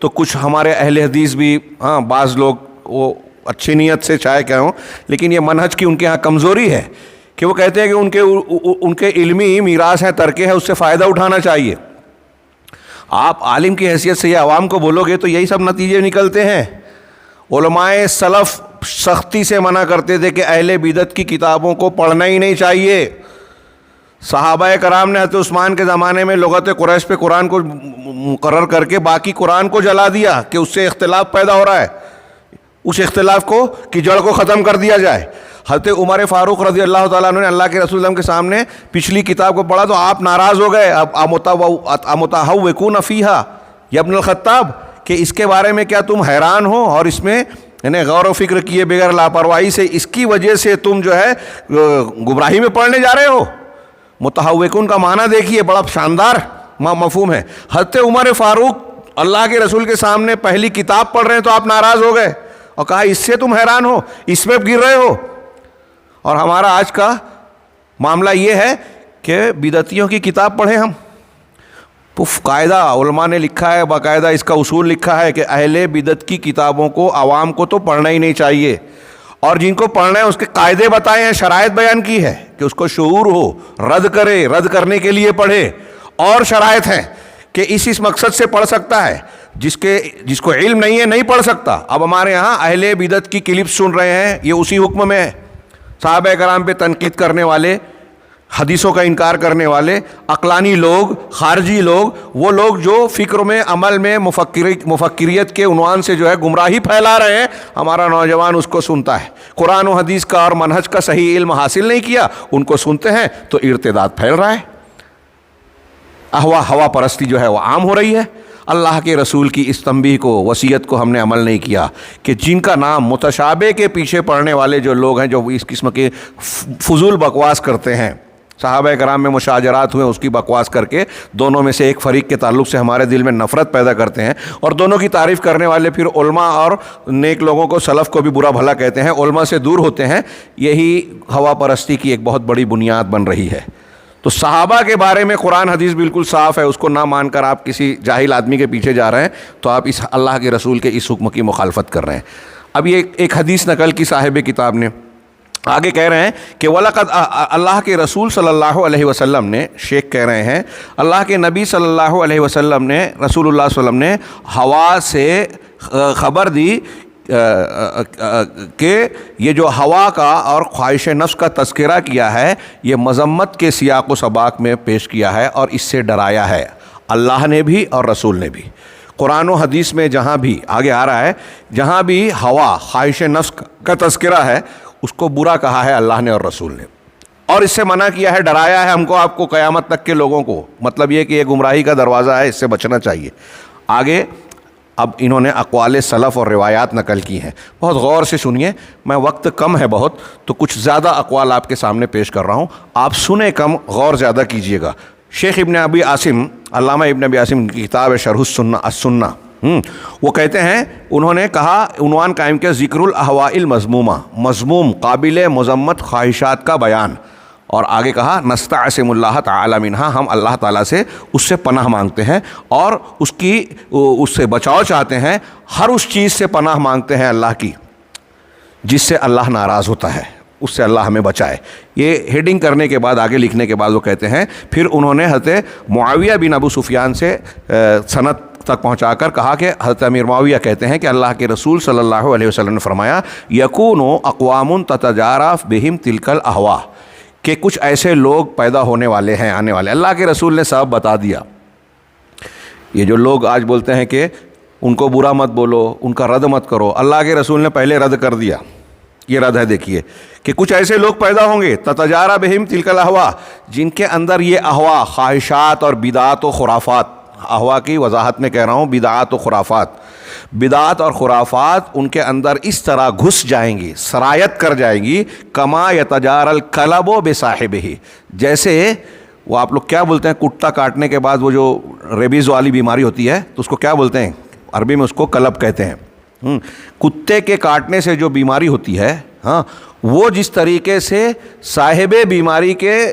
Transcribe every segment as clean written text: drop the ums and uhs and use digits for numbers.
تو کچھ ہمارے اہل حدیث بھی بعض لوگ وہ اچھی نیت سے چاہے کیا ہوں، لیکن یہ منہج کی ان کے یہاں کمزوری ہے کہ وہ کہتے ہیں کہ ان کے علمی میراث ہے، ترکے ہے، اس سے فائدہ اٹھانا چاہیے۔ آپ عالم کی حیثیت سے یہ عوام کو بولو گے تو یہی سب نتیجے نکلتے ہیں۔ علماء سلف سختی سے منع کرتے تھے کہ اہل بدعت کی کتابوں کو پڑھنا ہی نہیں چاہیے۔ صحابہ کرام نے حضرت عثمان کے زمانے میں لغت قریش پہ قرآن کو مقرر کر کے باقی قرآن کو جلا دیا کہ اس سے اختلاف پیدا ہو رہا ہے، اس اختلاف کو کی جڑ کو ختم کر دیا جائے۔ حضرت عمر فاروق رضی اللہ تعالیٰ عنہ نے اللہ کے رسول کے سامنے پچھلی کتاب کو پڑھا تو آپ ناراض ہو گئے، امتہوکون فیہا یا ابن الخطاب، کہ اس کے بارے میں کیا تم حیران ہو اور اس میں یعنی غور و فکر کیے بغیر لاپرواہی سے اس کی وجہ سے تم جو ہے گمراہی میں پڑھنے جا رہے ہو؟ متہوکون کا معنی دیکھیے، بڑا شاندار مفہوم ہے۔ حضرت عمر فاروق اللہ کے رسول کے سامنے پہلی کتاب پڑھ رہے ہیں تو آپ ناراض ہو گئے اور کہا اس سے تم حیران ہو، اس میں گر رہے ہو۔ اور ہمارا آج کا معاملہ یہ ہے کہ بدعتیوں کی کتاب پڑھیں ہم۔ قاعدہ علماء نے لکھا ہے، باقاعدہ اس کا اصول لکھا ہے کہ اہل بدعت کی کتابوں کو عوام کو تو پڑھنا ہی نہیں چاہیے، اور جن کو پڑھنا ہے اس کے قاعدے بتائے ہیں، شرائط بیان کی ہے کہ اس کو شعور ہو، رد کرے، رد کرنے کے لیے پڑھے، اور شرائط ہیں کہ اس مقصد سے پڑھ سکتا ہے، جس کو علم نہیں ہے نہیں پڑھ سکتا۔ اب ہمارے ہاں اہل بدعت کی کلپس سن رہے ہیں، یہ اسی حکم میں ہے۔ صحابہ کرام پہ تنقید کرنے والے، حدیثوں کا انکار کرنے والے، عقلانی لوگ، خارجی لوگ، وہ لوگ جو فکر میں، عمل میں مفکریت کے عنوان سے جو ہے گمراہی پھیلا رہے ہیں، ہمارا نوجوان اس کو سنتا ہے۔ قرآن و حدیث کا اور منہج کا صحیح علم حاصل نہیں کیا، ان کو سنتے ہیں تو ارتداد پھیل رہا ہے، ہوا پرستی جو ہے وہ عام ہو رہی ہے۔ اللہ کے رسول کی اس تنبیہ کو، وصیت کو ہم نے عمل نہیں کیا کہ جن کا نام متشابہ کے پیچھے پڑنے والے جو لوگ ہیں، جو اس قسم کے فضول بکواس کرتے ہیں، صحابہ کرام میں مشاجرات ہوئے اس کی بکواس کر کے دونوں میں سے ایک فریق کے تعلق سے ہمارے دل میں نفرت پیدا کرتے ہیں، اور دونوں کی تعریف کرنے والے پھر علماء اور نیک لوگوں کو، سلف کو بھی برا بھلا کہتے ہیں، علماء سے دور ہوتے ہیں۔ یہی ہوا پرستی کی ایک بہت بڑی بنیاد بن رہی ہے۔ تو صحابہ کے بارے میں قرآن حدیث بالکل صاف ہے، اس کو نہ مان کر آپ کسی جاہل آدمی کے پیچھے جا رہے ہیں تو آپ اس اللہ کے رسول کے اس حکم کی مخالفت کر رہے ہیں۔ اب یہ ایک حدیث نقل کی صاحب کتاب نے، آگے کہہ رہے ہیں کہ وَلَقَدْ اللہ کے رسول صلی اللہ علیہ وسلم نے، شیخ کہہ رہے ہیں اللہ کے نبی صلی اللہ علیہ وسلم نے، رسول اللہ صلی اللہ علیہ وسلم نے ہوا سے خبر دی کہ یہ جو ہوا کا اور خواہش نفس کا تذکرہ کیا ہے، یہ مذمت کے سیاق و سباق میں پیش کیا ہے اور اس سے ڈرایا ہے اللہ نے بھی اور رسول نے بھی۔ قرآن و حدیث میں جہاں بھی آگے آ رہا ہے، جہاں بھی ہوا، خواہش نفس کا تذکرہ ہے، اس کو برا کہا ہے اللہ نے اور رسول نے، اور اس سے منع کیا ہے، ڈرایا ہے ہم کو، آپ کو، قیامت تک کے لوگوں کو۔ مطلب یہ کہ یہ گمراہی کا دروازہ ہے، اس سے بچنا چاہیے۔ آگے اب انہوں نے اقوال سلف اور روایات نقل کی ہیں، بہت غور سے سنیے، میں وقت کم ہے بہت تو کچھ زیادہ اقوال آپ کے سامنے پیش کر رہا ہوں، آپ سنیں کم، غور زیادہ کیجئے گا۔ شیخ ابن ابی عاصم، علامہ ابن ابی عاصم کی کتاب ہے شرح السنہ، وہ کہتے ہیں، انہوں نے کہا، عنوان قائم کیا، ذکر الاہواء المذمومہ، مذموم قابل مذمت خواہشات کا بیان، اور آگے کہا نستعصم اللہ تعالی منہا، ہم اللہ تعالیٰ سے اس سے پناہ مانگتے ہیں اور اس سے بچاؤ چاہتے ہیں، ہر اس چیز سے پناہ مانگتے ہیں اللہ کی جس سے اللہ ناراض ہوتا ہے، اس سے اللہ ہمیں بچائے۔ یہ ہیڈنگ کرنے کے بعد، آگے لکھنے کے بعد وہ کہتے ہیں، پھر انہوں نے حضرت معاویہ بن ابو سفیان سے سند تک پہنچا کر کہا کہ حضرت امیر معاویہ کہتے ہیں کہ اللہ کے رسول صلی اللہ علیہ وسلم نے فرمایا، یکون اقوام تتجارى بہم تلک الاہواء، کہ کچھ ایسے لوگ پیدا ہونے والے ہیں، آنے والے۔ اللہ کے رسول نے سبب بتا دیا۔ یہ جو لوگ آج بولتے ہیں کہ ان کو برا مت بولو، ان کا رد مت کرو، اللہ کے رسول نے پہلے رد کر دیا۔ یہ رد ہے، دیکھیے کہ کچھ ایسے لوگ پیدا ہوں گے، تتجارى بہم تلک الاہواء، جن کے اندر یہ اہوا، خواہشات اور بدعات و خرافات، اہوا کی وضاحت میں کہہ رہا ہوں، بدعات و خرافات، بدعات اور خرافات ان کے اندر اس طرح گھس جائیں گی، سرایت کر جائیں گی، کما یتجاری الکلب بصاحبہ، جیسے وہ آپ لوگ کیا بولتے ہیں، کتا کاٹنے کے بعد وہ جو ریبیز والی بیماری ہوتی ہے تو اس کو کیا بولتے ہیں، عربی میں اس کو کلب کہتے ہیں۔ کتے کے کاٹنے سے جو بیماری ہوتی ہے، ہاں، وہ جس طریقے سے صاحب بیماری کے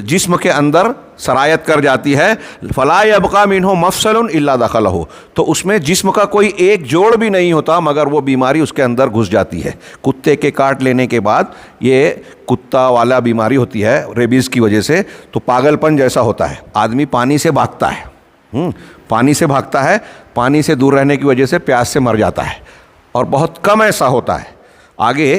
جسم کے اندر سرایت کر جاتی ہے، فلا یبقى منہ مفصل الا دخلہ، تو اس میں جسم کا کوئی ایک جوڑ بھی نہیں ہوتا مگر وہ بیماری اس کے اندر گھس جاتی ہے۔ کتے کے کاٹ لینے کے بعد یہ کتا والا بیماری ہوتی ہے ریبیز کی وجہ سے، تو پاگل پن جیسا ہوتا ہے، آدمی پانی سے بھاگتا ہے، پانی سے بھاگتا ہے، پانی سے دور رہنے کی وجہ سے پیاس سے مر جاتا ہے، اور بہت کم ایسا ہوتا ہے۔ آگے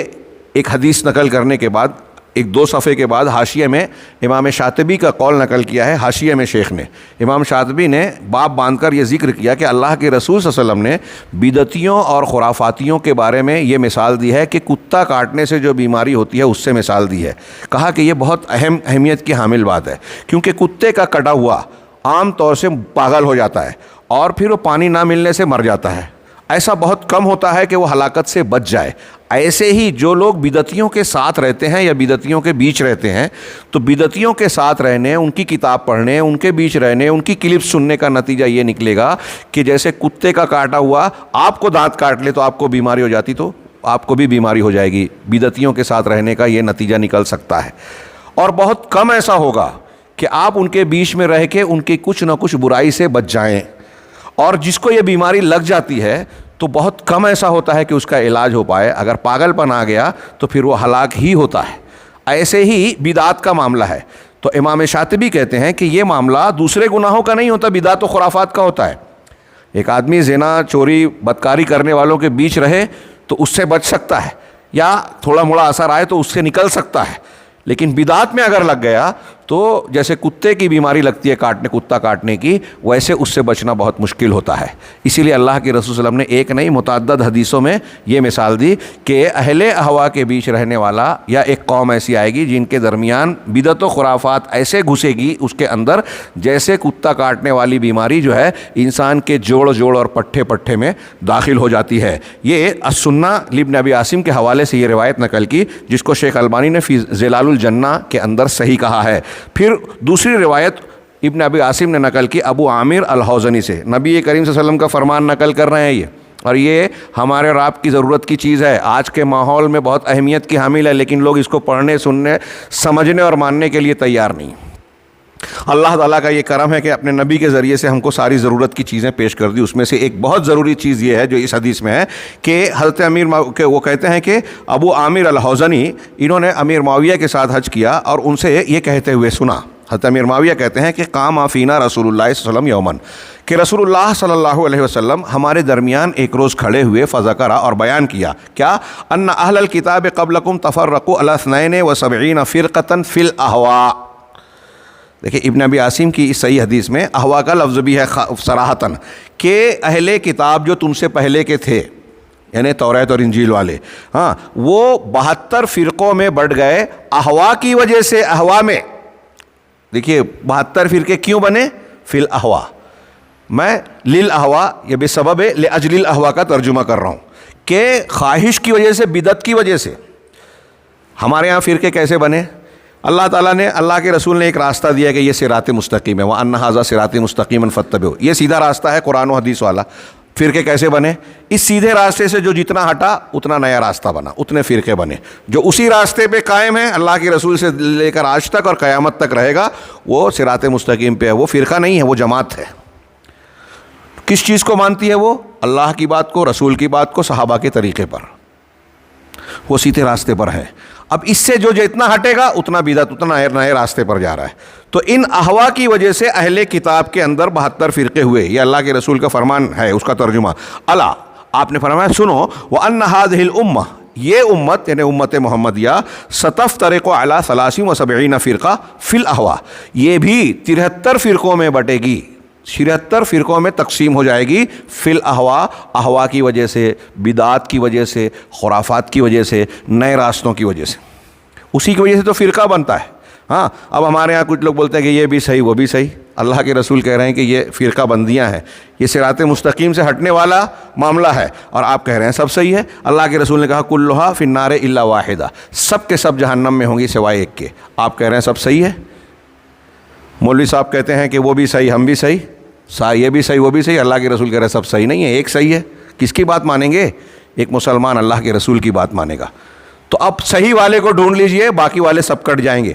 ایک حدیث نقل کرنے کے بعد، ایک 2 صفحے کے بعد حاشیے میں امام شاطبی کا قول نقل کیا ہے۔ حاشیے میں شیخ نے، امام شاطبی نے باب باندھ کر یہ ذکر کیا کہ اللہ کے رسول صلی اللہ علیہ وسلم نے بدعتیوں اور خرافاتیوں کے بارے میں یہ مثال دی ہے کہ کتا کاٹنے سے جو بیماری ہوتی ہے اس سے مثال دی ہے۔ کہا کہ یہ بہت اہمیت کی حامل بات ہے، کیونکہ کتے کا کٹا ہوا عام طور سے پاگل ہو جاتا ہے اور پھر وہ پانی نہ ملنے سے مر جاتا ہے۔ ایسا بہت کم ہوتا ہے کہ وہ ہلاکت سے بچ جائے۔ ایسے ہی جو لوگ بدعتیوں کے ساتھ رہتے ہیں یا بدعتیوں کے بیچ رہتے ہیں، تو بدعتیوں کے ساتھ رہنے، ان کی کتاب پڑھنے، ان کے بیچ رہنے، ان کی کلپ سننے کا نتیجہ یہ نکلے گا کہ جیسے کتے کا کاٹا ہوا آپ کو دانت کاٹ لے تو آپ کو بیماری ہو جاتی، تو آپ کو بھی بیماری ہو جائے گی۔ بدعتیوں کے ساتھ رہنے کا یہ نتیجہ نکل سکتا ہے، اور بہت کم ایسا ہوگا کہ آپ ان کے بیچ میں رہ کے ان کی کچھ نہ کچھ برائی سے بچ جائیں۔ اور جس کو یہ بیماری لگ جاتی ہے تو بہت کم ایسا ہوتا ہے کہ اس کا علاج ہو پائے۔ اگر پاگل پن آ گیا تو پھر وہ ہلاک ہی ہوتا ہے۔ ایسے ہی بدعات کا معاملہ ہے، تو امام شاطبی کہتے ہیں کہ یہ معاملہ دوسرے گناہوں کا نہیں ہوتا، بدعات و خرافات کا ہوتا ہے۔ ایک آدمی زنا، چوری، بدکاری کرنے والوں کے بیچ رہے تو اس سے بچ سکتا ہے، یا تھوڑا موڑا اثر آئے تو اس سے نکل سکتا ہے، لیکن بدعات میں اگر لگ گیا تو جیسے کتے کی بیماری لگتی ہے کتا کاٹنے کی، ویسے اس سے بچنا بہت مشکل ہوتا ہے۔ اسی لیے اللہ کے رسول صلی اللہ علیہ وسلم نے ایک نہیں متعدد حدیثوں میں یہ مثال دی کہ اہل اہوا کے بیچ رہنے والا یا ایک قوم ایسی آئے گی جن کے درمیان بدعت و خرافات ایسے گھسے گی اس کے اندر، جیسے کتا کاٹنے والی بیماری جو ہے انسان کے جوڑ جوڑ اور پٹھے پٹھے میں داخل ہو جاتی ہے۔ یہ السنہ لابن ابی عاصم کے حوالے سے یہ روایت نقل کی، جس کو شیخ البانی نے فی ظلال الجنہ کے اندر صحیح کہا ہے۔ پھر دوسری روایت ابن ابی عاصم نے نقل کی ابو عامر الحوزنی سے، نبی کریم صلی اللہ علیہ وسلم کا فرمان نقل کر رہے ہیں یہ، اور یہ ہمارے اور آپ کی ضرورت کی چیز ہے، آج کے ماحول میں بہت اہمیت کی حامل ہے، لیکن لوگ اس کو پڑھنے، سننے، سمجھنے اور ماننے کے لیے تیار نہیں۔ اللہ تعالیٰ کا یہ کرم ہے کہ اپنے نبی کے ذریعے سے ہم کو ساری ضرورت کی چیزیں پیش کر دی۔ اس میں سے ایک بہت ضروری چیز یہ ہے جو اس حدیث میں ہے کہ حضرت وہ کہتے ہیں کہ ابو عامر الحوزنی انہوں نے امیر معاویہ کے ساتھ حج کیا اور ان سے یہ کہتے ہوئے سنا۔ حضرت امیر معاویہ کہتے ہیں کہ قام فینا رسول اللہ صلی اللہ علیہ وسلم یومن، کہ رسول اللہ صلی اللہ علیہ وسلم ہمارے درمیان ایک روز کھڑے ہوئے، فذکر اور بیان کیا کیا، ان اہل الکتاب قبلکم تفرقوا علی 72 فرقۃ فی الاہواء۔ دیکھیں ابن ابی عاصم کی اس صحیح حدیث میں اہوا کا لفظ بھی ہے صراحتاً، کہ اہل کتاب جو تم سے پہلے کے تھے، یعنی توریت اور انجیل والے، ہاں، وہ 72 فرقوں میں بٹ گئے اہوا کی وجہ سے۔ اہوا میں دیکھیے 72 فرقے کیوں بنے؟ فی الاہوا، میں للاہوا یا بسبب لاجل الاہوا کا ترجمہ کر رہا ہوں، کہ خواہش کی وجہ سے، بدعت کی وجہ سے ہمارے ہاں فرقے کیسے بنے؟ اللہ تعالیٰ نے، اللہ کے رسول نے ایک راستہ دیا کہ یہ صراط مستقیم ہے، وَأَنَّ هَذَا صِرَاطِي مُسْتَقِيمًا فَاتَّبِعُوهُ، یہ سیدھا راستہ ہے قرآن و حدیث والا۔ فرقے کیسے بنے؟ اس سیدھے راستے سے جو جتنا ہٹا اتنا نیا راستہ بنا، اتنے فرقے بنے۔ جو اسی راستے پہ قائم ہے اللہ کے رسول سے لے کر آج تک اور قیامت تک رہے گا، وہ صراط مستقیم پہ ہے، وہ فرقہ نہیں ہے، وہ جماعت ہے۔ کس چیز کو مانتی ہے وہ؟ اللہ کی بات کو، رسول کی بات کو، صحابہ کے طریقے پر، وہ سیدھے راستے پر ہے۔ اب اس سے جو اتنا ہٹے گا اتنا بدعت، اتنا نئے راستے پر جا رہا ہے۔ تو ان احوا کی وجہ سے اہل کتاب کے اندر 72 فرقے ہوئے، یہ اللہ کے رسول کا فرمان ہے، اس کا ترجمہ الا، آپ نے فرمایا سنو، وَأَنَّ هَذِهِ الْأُمَّةِ، یہ امت یعنی امت محمدیہ، ستفترق علی 73 فرقہ فی الاہوا، یہ بھی 73 فرقوں میں بٹے گی، 73 فرقوں میں تقسیم ہو جائے گی، فی الاہوا، اہوا کی وجہ سے، بدعات کی وجہ سے، خرافات کی وجہ سے، نئے راستوں کی وجہ سے، اسی کی وجہ سے تو فرقہ بنتا ہے۔ ہاں، اب ہمارے ہاں کچھ لوگ بولتے ہیں کہ یہ بھی صحیح وہ بھی صحیح، اللہ کے رسول کہہ رہے ہیں کہ یہ فرقہ بندیاں ہیں، یہ صراط مستقیم سے ہٹنے والا معاملہ ہے، اور آپ کہہ رہے ہیں سب صحیح ہے۔ اللہ کے رسول نے کہا کلھا فی النار الا واحدہ، سب کے سب جہنم میں ہوں گی سوائے ایک کے، آپ کہہ رہے ہیں سب صحیح ہے۔ مولوی صاحب کہتے ہیں کہ وہ بھی صحیح، ہم بھی صحیح، یہ بھی صحیح وہ بھی صحیح، اللہ کے رسول کہہ رہے ہیں سب صحیح نہیں ہے، ایک صحیح ہے۔ کس کی بات مانیں گے؟ ایک مسلمان اللہ کے رسول کی بات مانے گا۔ تو اب صحیح والے کو ڈھونڈ لیجئے، باقی والے سب کٹ جائیں گے۔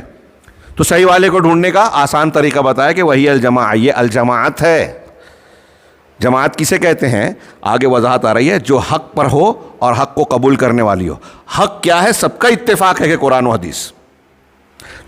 تو صحیح والے کو ڈھونڈنے کا آسان طریقہ بتایا کہ وہی الجماع، یہ الجماعت ہے۔ جماعت کسے کہتے ہیں؟ آگے وضاحت آ رہی ہے، جو حق پر ہو اور حق کو قبول کرنے والی ہو۔ حق کیا ہے؟ سب کا اتفاق ہے کہ قرآن و حدیث،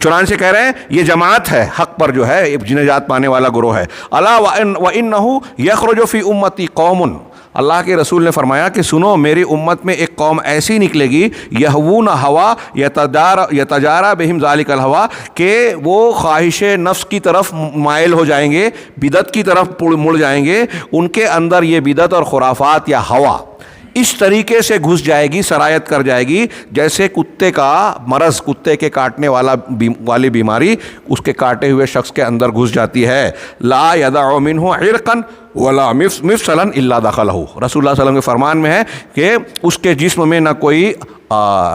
چنانچہ کہہ رہے ہیں یہ جماعت ہے، حق پر جو ہے نجات پانے والا گروہ ہے۔ الا وَإِنَّهُ يَخْرُجُ فِي أُمَّتِي قَوْمٌ، اللہ کے رسول نے فرمایا کہ سنو، میری امت میں ایک قوم ایسی نکلے گی، یہوون ہوا یتجارا بہم ذالک الہوا، کہ وہ خواہش نفس کی طرف مائل ہو جائیں گے، بدعت کی طرف مڑ جائیں گے، ان کے اندر یہ بدعت اور خرافات یا ہوا اس طریقے سے گھس جائے گی، سرایت کر جائے گی، جیسے کتے کا مرض، کتے کے کاٹنے والی بیماری اس کے کاٹے ہوئے شخص کے اندر گھس جاتی ہے۔ لا یدع منہ عرقا ولا مفصلا الا دخلہ، رسول اللہ صلی اللہ علیہ وسلم کے فرمان میں ہے کہ اس کے جسم میں نہ کوئی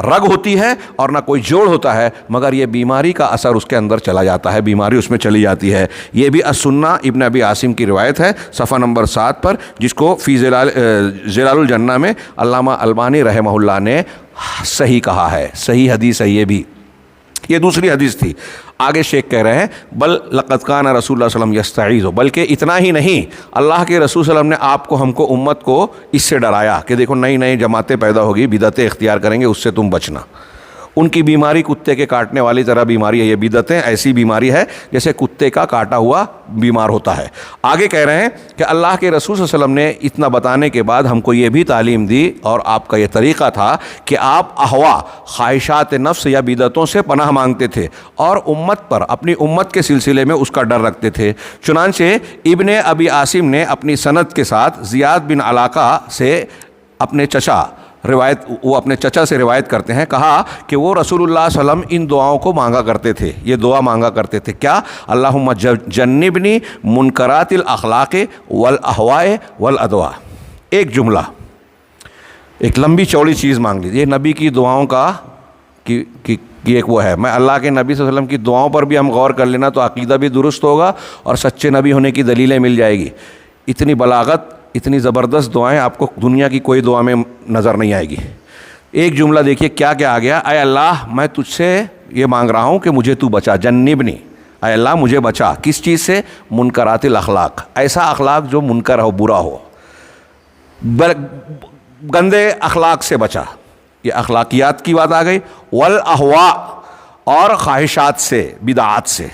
رگ ہوتی ہے اور نہ کوئی جوڑ ہوتا ہے، مگر یہ بیماری کا اثر اس کے اندر چلا جاتا ہے، بیماری اس میں چلی جاتی ہے۔ یہ بھی السنہ ابن ابی عاصم کی روایت ہے، صفحہ نمبر 7 پر، جس کو فی ظلال الجنہ میں علامہ البانی رحمہ اللہ نے صحیح کہا ہے، صحیح حدیث ہے یہ بھی۔ یہ دوسری حدیث تھی۔ آگے شیخ کہہ رہے ہیں بل لقد کان رسول اللہ صلی اللہ علیہ وسلم یستعیذ، بلکہ اتنا ہی نہیں، اللہ کے رسول صلی اللہ علیہ وسلم نے آپ کو، ہم کو، امت کو اس سے ڈرایا کہ دیکھو نئی نئی جماعتیں پیدا ہوگی، بدعتیں اختیار کریں گے، اس سے تم بچنا۔ ان کی بیماری کتے کے کاٹنے والی طرح بیماری ہے یہ بدعتیں، ایسی بیماری ہے جیسے کتے کا کاٹا ہوا بیمار ہوتا ہے۔ آگے کہہ رہے ہیں کہ اللہ کے رسول صلی اللہ علیہ وسلم نے اتنا بتانے کے بعد ہم کو یہ بھی تعلیم دی، اور آپ کا یہ طریقہ تھا کہ آپ احوا، خواہشات نفس یا بدعتوں سے پناہ مانگتے تھے، اور امت پر، اپنی امت کے سلسلے میں اس کا ڈر رکھتے تھے۔ چنانچہ ابن ابی عاصم نے اپنی سند کے ساتھ زیاد بن علاقہ سے اپنے چچا وہ اپنے چچا سے روایت کرتے ہیں، کہا کہ وہ رسول اللہ صلی اللہ علیہ وسلم ان دعاؤں کو مانگا کرتے تھے، یہ دعا مانگا کرتے تھے، کیا؟ اللہم جنبنی منکرات الاخلاق والاہواء والادواء۔ ایک جملہ، ایک لمبی چوڑی چیز مانگ لی، یہ نبی کی دعاؤں کا کی ایک وہ ہے۔ میں اللہ کے نبی صلی اللہ علیہ وسلم کی دعاؤں پر بھی ہم غور کر لینا تو عقیدہ بھی درست ہوگا اور سچے نبی ہونے کی دلیلیں مل جائے گی۔ اتنی بلاغت، اتنی زبردست دعائیں آپ کو دنیا کی کوئی دعا میں نظر نہیں آئے گی۔ ایک جملہ دیکھیے کیا کیا آ گیا، اے اللہ میں تجھ سے یہ مانگ رہا ہوں کہ مجھے تو بچا، جنبنی، اے اللہ مجھے بچا، کس چیز سے؟ منکرات الاخلاق، ایسا اخلاق جو منکر ہو، برا ہو، گندے اخلاق سے بچا، یہ اخلاقیات کی بات آ گئی۔ والاہواء، اور خواہشات سے، بدعات سے،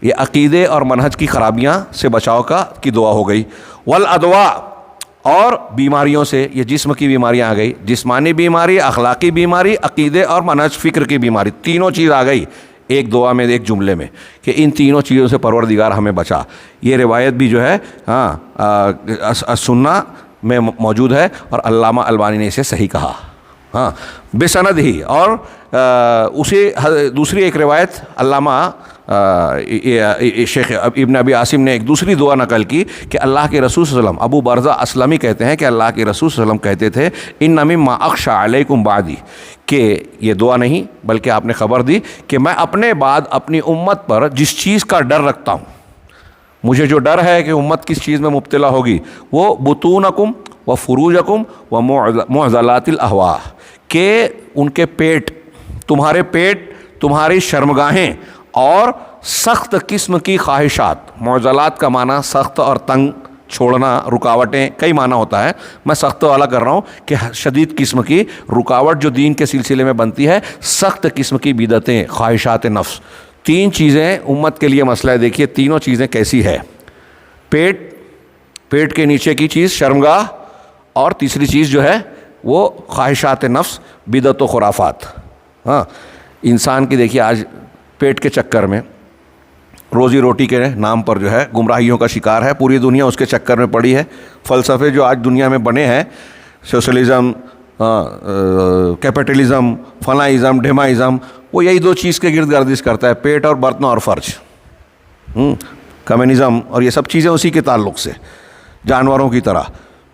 یہ عقیدے اور منہج کی خرابیاں سے بچاؤ کی دعا ہو گئی۔ والادواء، اور بیماریوں سے، یہ جسم کی بیماریاں آ گئی، جسمانی بیماری، اخلاقی بیماری، عقیدے اور منہج فکر کی بیماری، تینوں چیز آ گئی ایک دعا میں، ایک جملے میں، کہ ان تینوں چیزوں سے پروردگار ہمیں بچا۔ یہ روایت بھی جو ہے السنہ میں موجود ہے، اور علامہ البانی نے اسے صحیح کہا، بسند ہی۔ اور اسی دوسری ایک روایت علامہ شیخ ابن ابی عاصم نے ایک دوسری دعا نقل کی کہ اللہ کے رسول صلی اللہ علیہ وسلم، ابو برزہ اسلمی کہتے ہیں کہ اللہ کے رسول صلی اللہ علیہ وسلم کہتے تھے ان مما اخشى علیکم بعدی، کہ یہ دعا نہیں بلکہ آپ نے خبر دی کہ میں اپنے بعد اپنی امت پر جس چیز کا ڈر رکھتا ہوں، مجھے جو ڈر ہے کہ امت کس چیز میں مبتلا ہوگی، وہ بطونکم و فروجکم و معضلات الاہواء، کہ ان کے پیٹ، تمہاری شرمگاہیں اور سخت قسم کی خواہشات، معضلات کا معنی سخت اور تنگ، چھوڑنا، رکاوٹیں، کئی معنی ہوتا ہے، میں سخت والا کر رہا ہوں کہ شدید قسم کی رکاوٹ جو دین کے سلسلے میں بنتی ہے، سخت قسم کی بدعتیں، خواہشات نفس۔ تین چیزیں امت کے لیے مسئلہ ہے، دیکھیے تینوں چیزیں کیسی ہے، پیٹ کے نیچے کی چیز شرمگاہ، اور تیسری چیز جو ہے وہ خواہشات نفس، بدعت و خرافات۔ انسان کی دیکھیے آج پیٹ کے چکر میں، روزی روٹی کے نام پر جو ہے گمراہیوں کا شکار ہے، پوری دنیا اس کے چکر میں پڑی ہے۔ فلسفے جو آج دنیا میں بنے ہیں، سوشلزم، کیپٹلزم، فلاں ڈھماازم، وہ یہی دو چیز کے گرد گردش کرتا ہے، پیٹ اور برتن اور فرج۔ کمیونزم اور یہ سب چیزیں اسی کے تعلق سے، جانوروں کی طرح۔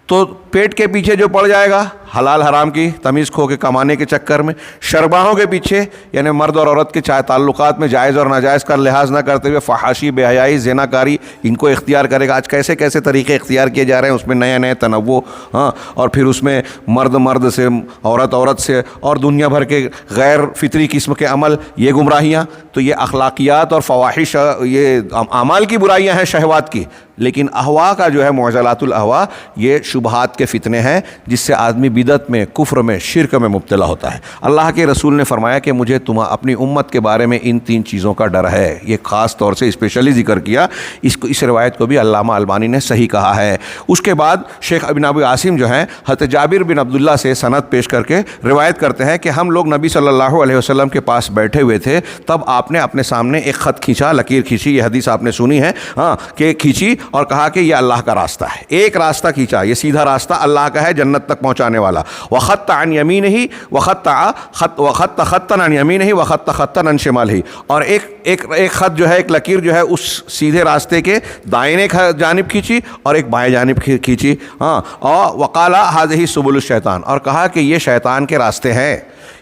تو پیٹ کے پیچھے جو پڑ جائے گا حلال حرام کی تمیز کھو کے کمانے کے چکر میں، شرباہوں کے پیچھے یعنی مرد اور عورت کے چاہے تعلقات میں جائز اور ناجائز کا لحاظ نہ کرتے ہوئے فحاشی، بے حیائی، زنا کاری ان کو اختیار کرے گا۔ آج کیسے کیسے طریقے اختیار کیے جا رہے ہیں، اس میں نئے نئے تنوع، ہاں، اور پھر اس میں مرد سے، عورت سے، اور دنیا بھر کے غیر فطری قسم کے عمل، یہ گمراہیاں۔ تو یہ اخلاقیات اور فواحش، یہ اعمال کی برائیاں ہیں، شہوات کی، لیکن احوا کا جو ہے معضلات الاحوا، یہ شبہات کے فتنے ہیں جس سے آدمی بدعت میں، کفر میں، شرک میں مبتلا ہوتا ہے۔ اللہ کے رسول نے فرمایا کہ مجھے اپنی امت کے بارے میں ان 3 چیزوں کا ڈر ہے۔ یہ خاص طور سے اسپیشلی ذکر کیا، اس روایت کو بھی علامہ البانی نے صحیح کہا ہے۔ اس کے بعد شیخ ابن ابی عاصم جو ہیں حضرت جابر بن عبداللہ سے سند پیش کر کے روایت کرتے ہیں کہ ہم لوگ نبی صلی اللہ علیہ وسلم کے پاس بیٹھے ہوئے تھے، تب آپ نے اپنے سامنے ایک خط کھینچا، لکیر کھینچی، یہ حدیث آپ نے سنی ہے، ہاں، کہ کھینچی اور کہا کہ یہ اللہ کا راستہ ہے۔ ایک راستہ کھینچا، یہ سیدھا راستہ اللہ کا ہے، جنت تک پہنچانے والا۔ وخط عن یمینہ وخط خطا عن یمینہ وخط خطا عن شمالہ، اور ایک خط جو ہے، ایک لکیر جو ہے اس سیدھے راستے کے دائیں جانب کھینچی اور ایک بائیں جانب کھینچی، ہاں، اور وقال ھذہ سبل الشیطان، اور کہا کہ یہ شیطان کے راستے ہیں،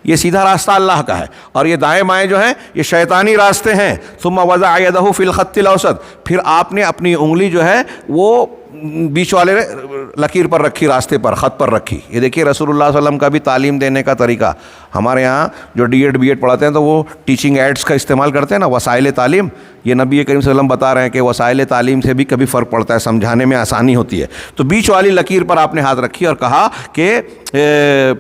یہ سیدھا راستہ اللہ کا ہے اور یہ دائیں بائیں جو ہیں یہ شیطانی راستے ہیں۔ ثم وضع یدہ فی الخط الاوسط، پھر آپ نے اپنی انگلی جو ہے وہ بیچ والے لکیر پر رکھی، راستے پر، خط پر رکھی۔ یہ دیکھیے رسول اللہ صلی اللہ علیہ وسلم کا بھی تعلیم دینے کا طریقہ۔ ہمارے ہاں جو ڈی ایڈ بی ایڈ پڑھاتے ہیں تو وہ ٹیچنگ ایڈس کا استعمال کرتے ہیں نا، وسائل تعلیم۔ یہ نبی کریم صلی اللہ علیہ وسلم بتا رہے ہیں کہ وسائل تعلیم سے بھی کبھی فرق پڑتا ہے، سمجھانے میں آسانی ہوتی ہے۔ تو بیچ والی لکیر پر آپ نے ہاتھ رکھی اور کہا کہ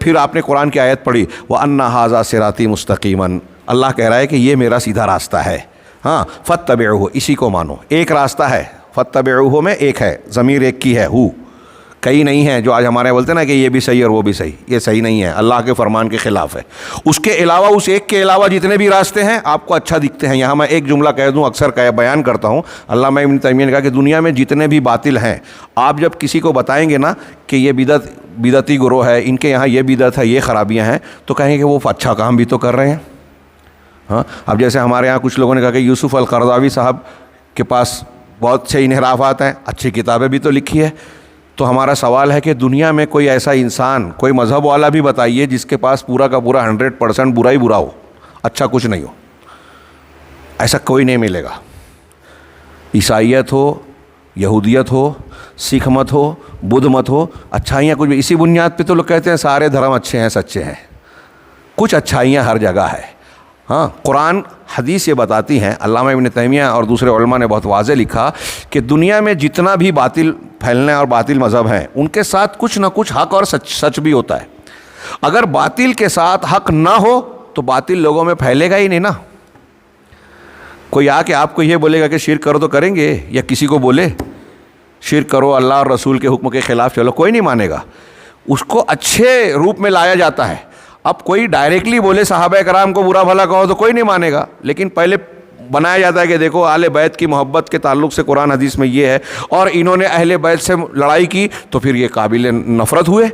پھر آپ نے قرآن کی آیت پڑھی، وَأَنَّ هَٰذَا صِرَاطِي مُسْتَقِيمًا، اللہ کہہ رہا ہے کہ یہ میرا سیدھا راستہ ہے، ہاں، فَاتَّبِعُوهُ، اسی کو مانو۔ ایک راستہ ہے، فَاتَّبِعُوهُ میں ایک ہے، ضمیر ایک کی ہے، ہو، کئی نہیں ہیں جو آج ہمارے بولتے ہیں نا کہ یہ بھی صحیح اور وہ بھی صحیح، یہ صحیح نہیں ہے، اللہ کے فرمان کے خلاف ہے۔ اس کے علاوہ، اس ایک کے علاوہ جتنے بھی راستے ہیں آپ کو اچھا دکھتے ہیں، یہاں میں ایک جملہ کہہ دوں، اکثر بیان کرتا ہوں، علامہ ابن تیمیہ نے کہا کہ دنیا میں جتنے بھی باطل ہیں، آپ جب کسی کو بتائیں گے نا کہ یہ بدعتی گروہ ہے، ان کے یہاں یہ بدعت ہے، یہ خرابیاں ہیں، تو کہیں گے کہ وہ اچھا کام بھی تو کر رہے ہیں۔ ہاں، اب جیسے ہمارے یہاں کچھ لوگوں نے کہا کہ یوسف القرضاوی صاحب کے پاس بہت سے انحرافات ہیں، اچھی کتابیں بھی تو لکھی ہے۔ تو ہمارا سوال ہے کہ دنیا میں کوئی ایسا انسان، کوئی مذہب والا بھی بتائیے جس کے پاس پورا کا پورا 100% برا ہی برا ہو، اچھا کچھ نہیں ہو۔ ایسا کوئی نہیں ملے گا۔ عیسائیت ہو، یہودیت ہو، سکھ مت ہو، بدھ مت ہو، اچھائیاں کچھ بھی، اسی بنیاد پہ تو لوگ کہتے ہیں سارے دھرم اچھے ہیں، سچے ہیں۔ کچھ اچھائیاں ہر جگہ ہے، ہاں۔ قرآن حدیث یہ بتاتی ہیں، علامہ ابن تیمیہ اور دوسرے علماء نے بہت واضح لکھا کہ دنیا میں جتنا بھی باطل پھیلنے اور باطل مذہب ہیں، ان کے ساتھ کچھ نہ کچھ حق اور سچ بھی ہوتا ہے۔ اگر باطل کے ساتھ حق نہ ہو تو باطل لوگوں میں پھیلے گا ہی نہیں نا۔ کوئی آ کے آپ کو یہ بولے گا کہ شرک کرو تو کریں گے، یا کسی کو بولے شرک کرو، اللہ اور رسول کے حکم کے خلاف چلو، کوئی نہیں مانے گا۔ اس کو اچھے روپ میں لایا جاتا ہے۔ اب کوئی ڈائریکٹلی بولے صحابہ کرام کو برا بھلا کہو تو کوئی نہیں مانے گا، لیکن پہلے بنایا جاتا ہے کہ دیکھو اہل بیت کی محبت کے تعلق سے قرآن حدیث میں یہ ہے، اور انہوں نے اہل بیت سے لڑائی کی تو پھر یہ قابل نفرت ہوئے۔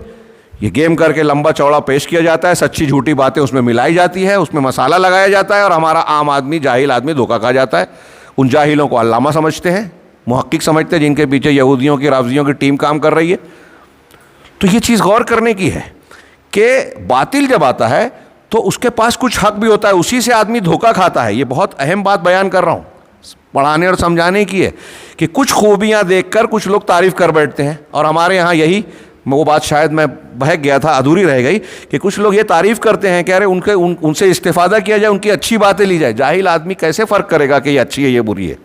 یہ گیم کر کے لمبا چوڑا پیش کیا جاتا ہے، سچی جھوٹی باتیں اس میں ملائی جاتی ہے، اس میں مسالہ لگایا جاتا ہے، اور ہمارا عام آدمی، جاہل آدمی دھوکہ کھا جاتا ہے۔ ان جاہلوں کو علامہ سمجھتے ہیں، محقق سمجھتے ہیں، جن کے پیچھے یہودیوں کی، رافضیوں کی ٹیم کام کر رہی ہے۔ تو یہ چیز غور کرنے کی ہے کہ باطل جب آتا ہے تو اس کے پاس کچھ حق بھی ہوتا ہے، اسی سے آدمی دھوکہ کھاتا ہے۔ یہ بہت اہم بات بیان کر رہا ہوں، پڑھانے اور سمجھانے کی ہے کہ کچھ خوبیاں دیکھ کر کچھ لوگ تعریف کر بیٹھتے ہیں، اور ہمارے یہاں یہی وہ بات شاید میں بہک گیا تھا، ادھوری رہ گئی، کہ کچھ لوگ یہ تعریف کرتے ہیں کہ ارے ان سے استفادہ کیا جائے، ان کی اچھی باتیں لی جائے۔ جاہل آدمی کیسے فرق کرے گا کہ یہ اچھی ہے یہ بری ہے؟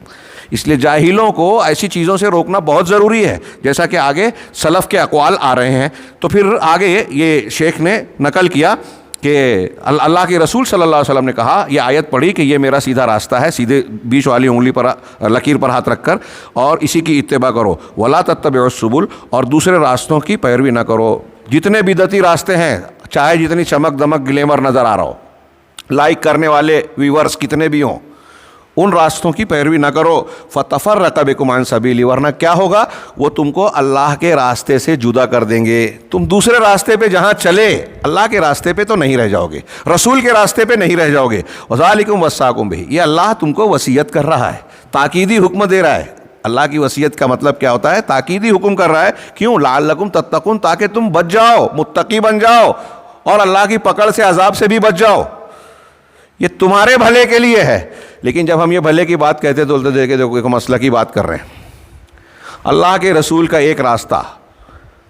اس لیے جاہلوں کو ایسی چیزوں سے روکنا بہت ضروری ہے، جیسا کہ آگے سلف کے اقوال آ رہے ہیں۔ تو پھر آگے یہ شیخ نے نقل کیا کہ اللہ کے رسول صلی اللہ علیہ وسلم نے کہا، یہ آیت پڑھی کہ یہ میرا سیدھا راستہ ہے، سیدھے بیچ والی انگلی پر لکیر پر ہاتھ رکھ کر، اور اسی کی اتباع کرو، ولا تتبعوا السبل، اور دوسرے راستوں کی پیروی نہ کرو۔ جتنے بدعتی راستے ہیں، چاہے جتنی چمک دمک گلیمر نظر آ رہا ہو، لائک کرنے والے ویورز کتنے بھی ہوں، ان راستوں کی پیروی نہ کرو۔ فتفرق بکم عن سبیلی، ورنہ کیا ہوگا، وہ تم کو اللہ کے راستے سے جدا کر دیں گے۔ تم دوسرے راستے پہ جہاں چلے، اللہ کے راستے پہ تو نہیں رہ جاؤ گے، رسول کے راستے پہ نہیں رہ جاؤ گے۔ وذالکم وصاکم بہ، یہ اللہ تم کو وصیت کر رہا ہے، تاکیدی حکم دے رہا ہے۔ اللہ کی وصیت کا مطلب کیا ہوتا ہے؟ تاکیدی حکم کر رہا ہے. کیوں؟ لعلکم تتقون، تاکہ تم بچ جاؤ، متقی بن جاؤ اور اللہ کی پکڑ سے، عذاب سے بھی بچ جاؤ. یہ تمہارے بھلے کے لیے ہے. لیکن جب ہم یہ بھلے کی بات کہتے تو بولتے دیکھے دیکھو ایک مسئلہ کی بات کر رہے ہیں. اللہ کے رسول کا ایک راستہ،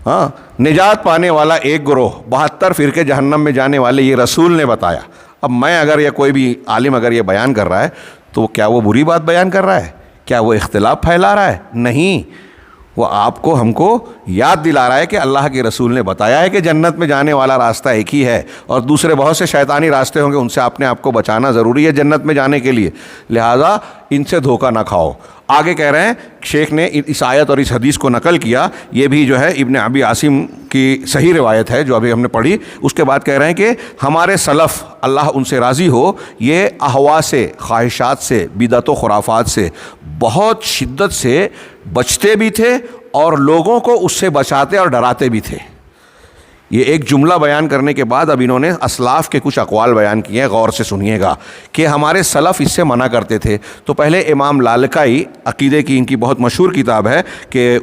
ہاں، نجات پانے والا ایک گروہ، 72 فرقے جہنم میں جانے والے، یہ رسول نے بتایا. اب میں اگر یا کوئی بھی عالم اگر یہ بیان کر رہا ہے تو کیا وہ بری بات بیان کر رہا ہے؟ کیا وہ اختلاف پھیلا رہا ہے؟ نہیں، وہ آپ کو، ہم کو یاد دلا رہا ہے کہ اللہ کے رسول نے بتایا ہے کہ جنت میں جانے والا راستہ ایک ہی ہے، اور دوسرے بہت سے شیطانی راستے ہوں گے، ان سے اپنے آپ کو بچانا ضروری ہے جنت میں جانے کے لیے. لہٰذا ان سے دھوکہ نہ کھاؤ. آگے کہہ رہے ہیں، شیخ نے اس آیت اور اس حدیث کو نقل کیا، یہ بھی جو ہے ابن ابی عاصم کی صحیح روایت ہے جو ابھی ہم نے پڑھی. اس کے بعد کہہ رہے ہیں کہ ہمارے سلف، اللہ ان سے راضی ہو، یہ اہوا سے، خواہشات سے، بدعت و خرافات سے بہت شدت سے بچتے بھی تھے اور لوگوں کو اس سے بچاتے اور ڈراتے بھی تھے. یہ ایک جملہ بیان کرنے کے بعد اب انہوں نے اسلاف کے کچھ اقوال بیان کیے ہیں، غور سے سنیے گا کہ ہمارے سلف اس سے منع کرتے تھے. تو پہلے امام لالکائی، عقیدے کی ان کی بہت مشہور کتاب ہے کہ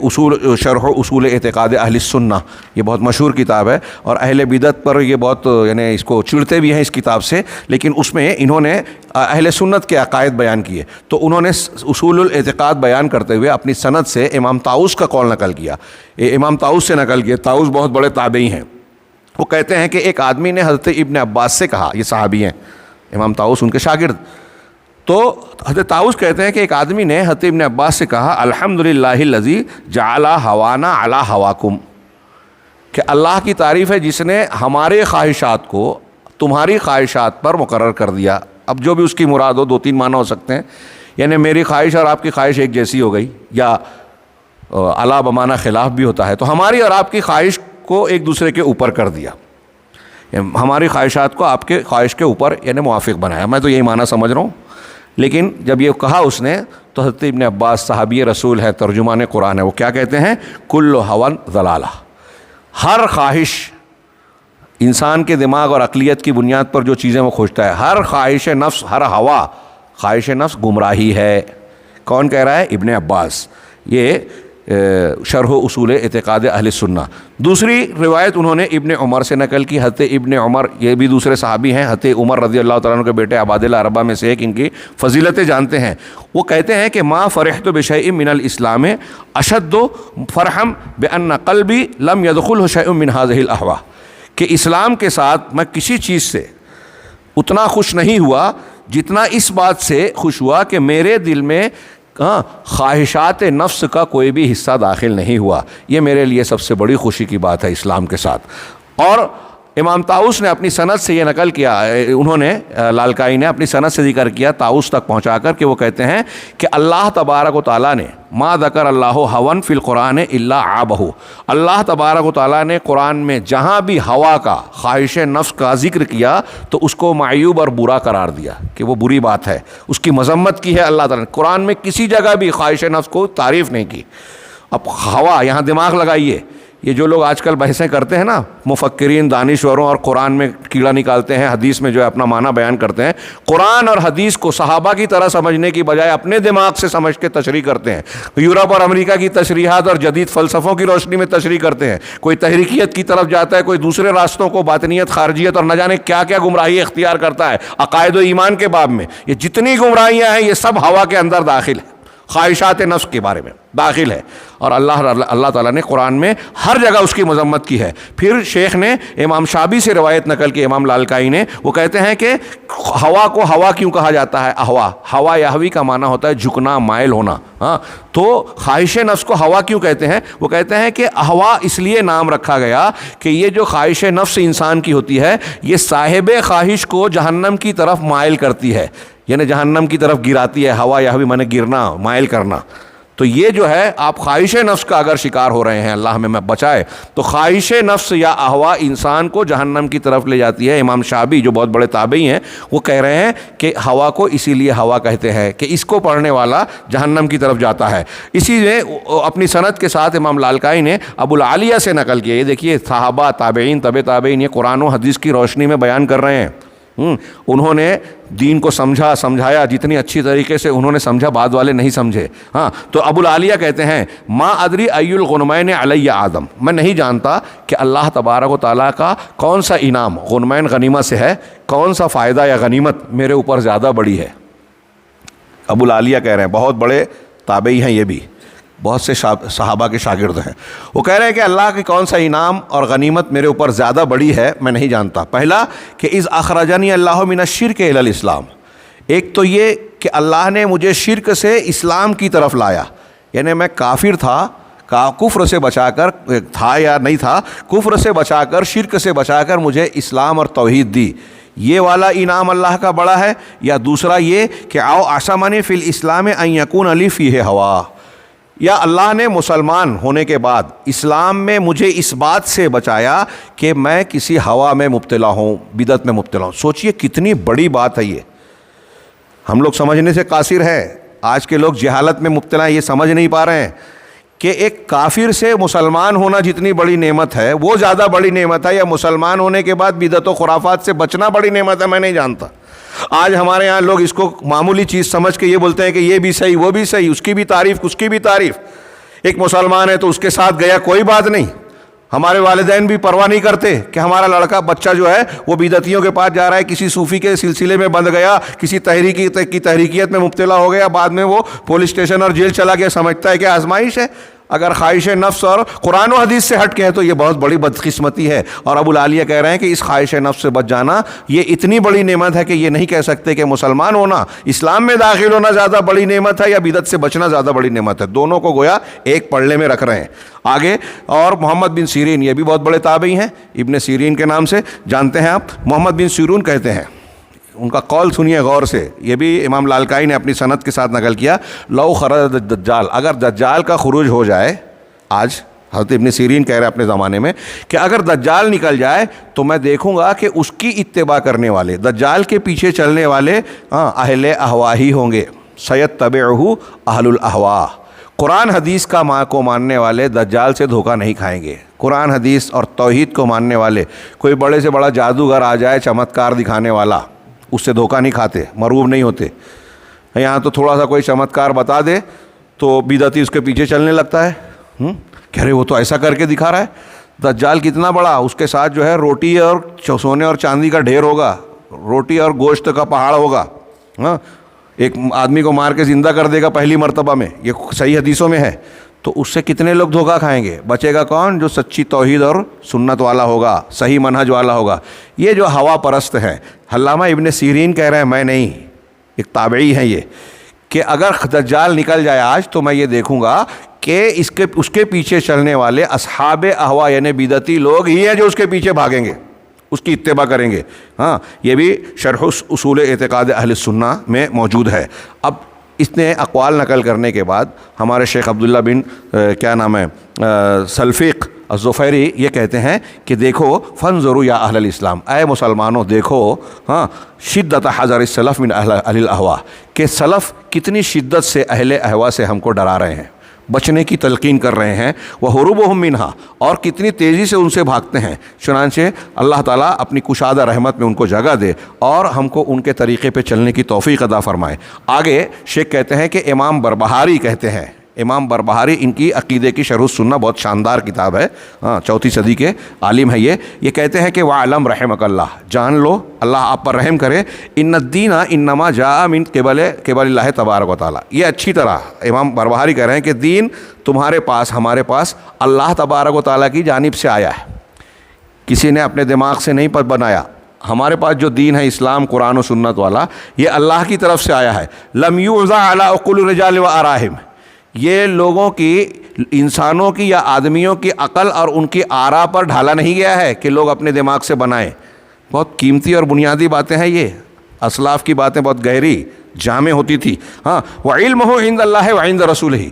شرح اصول اعتقاد اہل السنہ، یہ بہت مشہور کتاب ہے، اور اہل بدعت پر یہ بہت یعنی اس کو چڑھتے بھی ہیں اس کتاب سے. لیکن اس میں انہوں نے اہل سنت کے عقائد بیان کیے، تو انہوں نے اصول الاعتقاد بیان کرتے ہوئے اپنی سند سے امام طاؤس کا قول نقل کیا. امام طاؤس سے نقل کیا. طاؤس بہت بڑے تابعی ہیں. وہ کہتے ہیں کہ ایک آدمی نے حضرت ابن عباس سے کہا، یہ صحابی ہیں، امام طاؤس ان کے شاگرد. تو حضرت طاؤس کہتے ہیں کہ ایک آدمی نے حضرت ابن عباس سے کہا، الحمدللہ الذی جعل ہوانا علی ہواکم، کہ اللہ کی تعریف ہے جس نے ہمارے خواہشات کو تمہاری خواہشات پر مقرر کر دیا. اب جو بھی اس کی مراد ہو، 2-3 معنی ہو سکتے ہیں، یعنی میری خواہش اور آپ کی خواہش ایک جیسی ہو گئی، یا علا بمعنی خلاف بھی ہوتا ہے. تو ہماری اور آپ کی خواہش کو ایک دوسرے کے اوپر کر دیا، ہماری خواہشات کو آپ کے خواہش کے اوپر یعنی موافق بنایا. میں تو یہی معنی سمجھ رہا ہوں. لیکن جب یہ کہا اس نے تو حضرت ابن عباس صحابی رسول ہے، ترجمان قرآن ہے، وہ کیا کہتے ہیں؟ کل ہوا ضلالہ، ہر خواہش انسان کے دماغ اور عقلیت کی بنیاد پر جو چیزیں وہ کھوجتا ہے، ہر خواہش نفس، ہر ہوا خواہش نفس گمراہی ہے. کون کہہ رہا ہے؟ ابن عباس. یہ شرح اصول اعتقاد اہل سنہ. دوسری روایت انہوں نے ابن عمر سے نقل کی. حضرت ابن عمر، یہ بھی دوسرے صحابی ہیں، حضرت عمر رضی اللہ تعالیٰ عنہ کے بیٹے عبادلہ اربعہ میں سے ایک، ان کی فضیلتیں جانتے ہیں. وہ کہتے ہیں کہ ما فرحت بشیء من الاسلام اشد فرحا بان قلبی لم يدخله شیء من هذه الاهواء، کہ اسلام کے ساتھ میں کسی چیز سے اتنا خوش نہیں ہوا جتنا اس بات سے خوش ہوا کہ میرے دل میں خواہشات نفس کا کوئی بھی حصہ داخل نہیں ہوا. یہ میرے لیے سب سے بڑی خوشی کی بات ہے اسلام کے ساتھ. اور امام طاؤس نے اپنی سند سے یہ نقل کیا، انہوں نے لالکائی نے اپنی سند سے ذکر کیا طاؤس تک پہنچا کر، کہ وہ کہتے ہیں کہ اللہ تبارک و تعالیٰ نے ما ذکر اللہ ہون فی القرآن الا عابہ، اللہ تبارک و تعالیٰ نے قرآن میں جہاں بھی ہوا کا، خواہش نفس کا ذکر کیا تو اس کو معیوب اور برا قرار دیا کہ وہ بری بات ہے، اس کی مذمت کی ہے اللہ تعالیٰ نے. قرآن میں کسی جگہ بھی خواہش نفس کو تعریف نہیں کی. اب ہوا، یہاں دماغ لگائیے، یہ جو لوگ آج کل بحثیں کرتے ہیں نا، مفکرین، دانشوروں، اور قرآن میں کیڑا نکالتے ہیں، حدیث میں جو ہے اپنا معنی بیان کرتے ہیں، قرآن اور حدیث کو صحابہ کی طرح سمجھنے کی بجائے اپنے دماغ سے سمجھ کے تشریح کرتے ہیں. یورپ اور امریکہ کی تشریحات اور جدید فلسفوں کی روشنی میں تشریح کرتے ہیں. کوئی تحریکیت کی طرف جاتا ہے، کوئی دوسرے راستوں کو، باطنیت، خارجیت اور نہ جانے کیا کیا گمراہی اختیار کرتا ہے عقائد و ایمان کے باب میں. یہ جتنی گمراہیاں ہیں یہ سب ہوا کے اندر داخل ہیں، خواہشات نفس کے بارے میں داخل ہے. اور اللہ تعالیٰ نے قرآن میں ہر جگہ اس کی مذمت کی ہے. پھر شیخ نے امام شابی سے روایت نقل کی، امام لالکائی نے، وہ کہتے ہیں کہ ہوا کو ہوا کیوں کہا جاتا ہے؟ اہوا، ہوا یہوی کا معنی ہوتا ہے جھکنا، مائل ہونا. تو خواہش نفس کو ہوا کیوں کہتے ہیں؟ وہ کہتے ہیں کہ اہوا اس لیے نام رکھا گیا کہ یہ جو خواہش نفس انسان کی ہوتی ہے، یہ صاحب خواہش کو جہنم کی طرف مائل کرتی ہے، یعنی جہنم کی طرف گراتی ہے. ہوا یہوی معنی گرنا، مائل کرنا. تو یہ جو ہے، آپ خواہش نفس کا اگر شکار ہو رہے ہیں، اللہ ہمیں بچائے، تو خواہش نفس یا اہوا انسان کو جہنم کی طرف لے جاتی ہے. امام شابی جو بہت بڑے تابعی ہیں، وہ کہہ رہے ہیں کہ ہوا کو اسی لیے ہوا کہتے ہیں کہ اس کو پڑھنے والا جہنم کی طرف جاتا ہے. اسی نے اپنی سند کے ساتھ امام لالکائی نے ابو العالیہ سے نقل کیا. یہ دیکھیے، صحابہ، تابعین، تابعین، یہ قرآن و حدیث کی روشنی میں بیان کر رہے ہیں. انہوں نے دین کو سمجھایا جتنی اچھی طریقے سے انہوں نے سمجھا، بعد والے نہیں سمجھے. ہاں تو ابو العالیہ کہتے ہیں ما ادری ای الغنمین علی اعظم، میں نہیں جانتا کہ اللہ تبارک و تعالیٰ کا کون سا انعام، غنمین غنیمت سے ہے، کون سا فائدہ یا غنیمت میرے اوپر زیادہ بڑی ہے. ابو العالیہ کہہ رہے ہیں، بہت بڑے تابعی ہیں، یہ بھی بہت سے صحابہ کے شاگرد ہیں. وہ کہہ رہے ہیں کہ اللہ کی کون سا انعام اور غنیمت میرے اوپر زیادہ بڑی ہے، میں نہیں جانتا. پہلا کہ اذ اخرجنی اللہ من الشرک الی الاسلام، ایک تو یہ کہ اللہ نے مجھے شرک سے اسلام کی طرف لایا، یعنی میں کافر تھا، کفر سے بچا کر تھا یا نہیں تھا، کفر سے بچا کر، شرک سے بچا کر مجھے اسلام اور توحید دی. یہ والا انعام اللہ کا بڑا ہے. یا دوسرا یہ کہ آؤ عصمنی فی الاسلام ان یکون لی فیہ ہوا، یا اللہ نے مسلمان ہونے کے بعد اسلام میں مجھے اس بات سے بچایا کہ میں کسی ہوا میں مبتلا ہوں، بدعت میں مبتلا ہوں. سوچئے کتنی بڑی بات ہے یہ. ہم لوگ سمجھنے سے قاصر ہیں، آج کے لوگ جہالت میں مبتلا ہیں، یہ سمجھ نہیں پا رہے ہیں کہ ایک کافر سے مسلمان ہونا جتنی بڑی نعمت ہے وہ زیادہ بڑی نعمت ہے، یا مسلمان ہونے کے بعد بدعت و خرافات سے بچنا بڑی نعمت ہے. میں نہیں جانتا. آج ہمارے ہاں لوگ اس کو معمولی چیز سمجھ کے یہ بولتے ہیں کہ یہ بھی صحیح، وہ بھی صحیح، اس کی بھی تعریف، اس کی بھی تعریف. ایک مسلمان ہے تو اس کے ساتھ گیا، کوئی بات نہیں. ہمارے والدین بھی پرواہ نہیں کرتے کہ ہمارا لڑکا بچہ جو ہے وہ بدعتیوں کے پاس جا رہا ہے، کسی صوفی کے سلسلے میں بندھ گیا، کسی تحریکیت میں مبتلا ہو گیا، بعد میں وہ پولیس اسٹیشن اور جیل چلا گیا، سمجھتا ہے کہ آزمائش ہے. اگر خواہش نفس اور قرآن و حدیث سے ہٹ کے ہے تو یہ بہت بڑی بدقسمتی ہے. اور ابو العالیہ کہہ رہے ہیں کہ اس خواہش نفس سے بچ جانا یہ اتنی بڑی نعمت ہے کہ یہ نہیں کہہ سکتے کہ مسلمان ہونا، اسلام میں داخل ہونا زیادہ بڑی نعمت ہے یا بدعت سے بچنا زیادہ بڑی نعمت ہے. دونوں کو گویا ایک پلڑے میں رکھ رہے ہیں. آگے اور محمد بن سیرین، یہ بھی بہت بڑے تابعی ہیں، ابن سیرین کے نام سے جانتے ہیں آپ. محمد بن سیرون کہتے ہیں، ان کا قول سنیے غور سے، یہ بھی امام لالکائی نے اپنی سند کے ساتھ نقل کیا. لو خرج الدجال، اگر دجال کا خروج ہو جائے، آج حضرت ابن سیرین کہہ رہے ہیں اپنے زمانے میں کہ اگر دجال نکل جائے تو میں دیکھوں گا کہ اس کی اتباع کرنے والے، دجال کے پیچھے چلنے والے اہل احوا ہی ہوں گے. سیتبعہ اہل الاحوا، قرآن حدیث کا ماں کو ماننے والے دجال سے دھوکہ نہیں کھائیں گے. قرآن حدیث اور توحید کو ماننے والے، کوئی بڑے سے بڑا جادوگر آ جائے چمتکار دکھانے والا، اس سے دھوکہ نہیں کھاتے، مرعوب نہیں ہوتے. یہاں تو تھوڑا سا کوئی چمتکار بتا دے تو بدعتی اس کے پیچھے چلنے لگتا ہے. کہہ رہے وہ تو ایسا کر کے دکھا رہا ہے. دجال کتنا بڑا، اس کے ساتھ جو ہے روٹی اور سونے اور چاندی کا ڈھیر ہوگا، روٹی اور گوشت کا پہاڑ ہوگا. ایک آدمی کو مار کے زندہ کر دے گا پہلی مرتبہ میں، یہ صحیح حدیثوں میں ہے. تو اس سے کتنے لوگ دھوکہ کھائیں گے؟ بچے گا کون؟ جو سچی توحید اور سنت والا ہوگا، صحیح منہج والا ہوگا. یہ جو ہوا پرست ہیں، علامہ ابن سیرین کہہ رہے ہیں، میں نہیں، ایک تابعی ہیں یہ، کہ اگر دجال نکل جائے آج تو میں یہ دیکھوں گا کہ اس کے پیچھے چلنے والے اصحاب احوا یعنی بدعتی لوگ ہی ہیں جو اس کے پیچھے بھاگیں گے، اس کی اتباع کریں گے. یہ بھی شرح اصول اعتقاد اہل السنہ میں موجود ہے. اب اس نے اقوال نقل کرنے کے بعد ہمارے شیخ عبداللہ بن سلفیق الظفیری یہ کہتے ہیں کہ دیکھو فانظروا یا اہل الاسلام، اے مسلمانوں دیکھو شدت حذر السلف من اہل الاحوا، کہ سلف کتنی شدت سے اہل احوا سے ہم کو ڈرا رہے ہیں، بچنے کی تلقین کر رہے ہیں. وَهُرُوبُهُم مِّنْهَا، اور کتنی تیزی سے ان سے بھاگتے ہیں. چنانچہ اللہ تعالیٰ اپنی کشادہ رحمت میں ان کو جگہ دے اور ہم کو ان کے طریقے پہ چلنے کی توفیق عطا فرمائے. آگے شیخ کہتے ہیں کہ امام بربہاری کہتے ہیں، امام بربہاری ان کی عقیدے کی شرح السنہ بہت شاندار کتاب ہے، 4 صدی کے عالم ہے یہ کہتے ہیں کہ وَعَلَمْ رحمک اللہ، جان لو اللہ آپ پر رحم کرے، ان الدین انما جاء من قبل اللہ تبارک و تعالیٰ. یہ اچھی طرح امام بربہاری کہہ رہے ہیں کہ دین تمہارے پاس، ہمارے پاس اللہ تبارک و تعالیٰ کی جانب سے آیا ہے، کسی نے اپنے دماغ سے نہیں بنایا. ہمارے پاس جو دین ہے اسلام قرآن و سنت والا، یہ اللہ کی طرف سے آیا ہے. لم یوضع علی عقول الرجال وآراہم، یہ لوگوں کی، انسانوں کی یا آدمیوں کی عقل اور ان کی آراء پر ڈھالا نہیں گیا ہے کہ لوگ اپنے دماغ سے بنائیں. بہت قیمتی اور بنیادی باتیں ہیں یہ، اسلاف کی باتیں بہت گہری جامع ہوتی تھی. وعلمہ عند اللہ وعند رسولہ،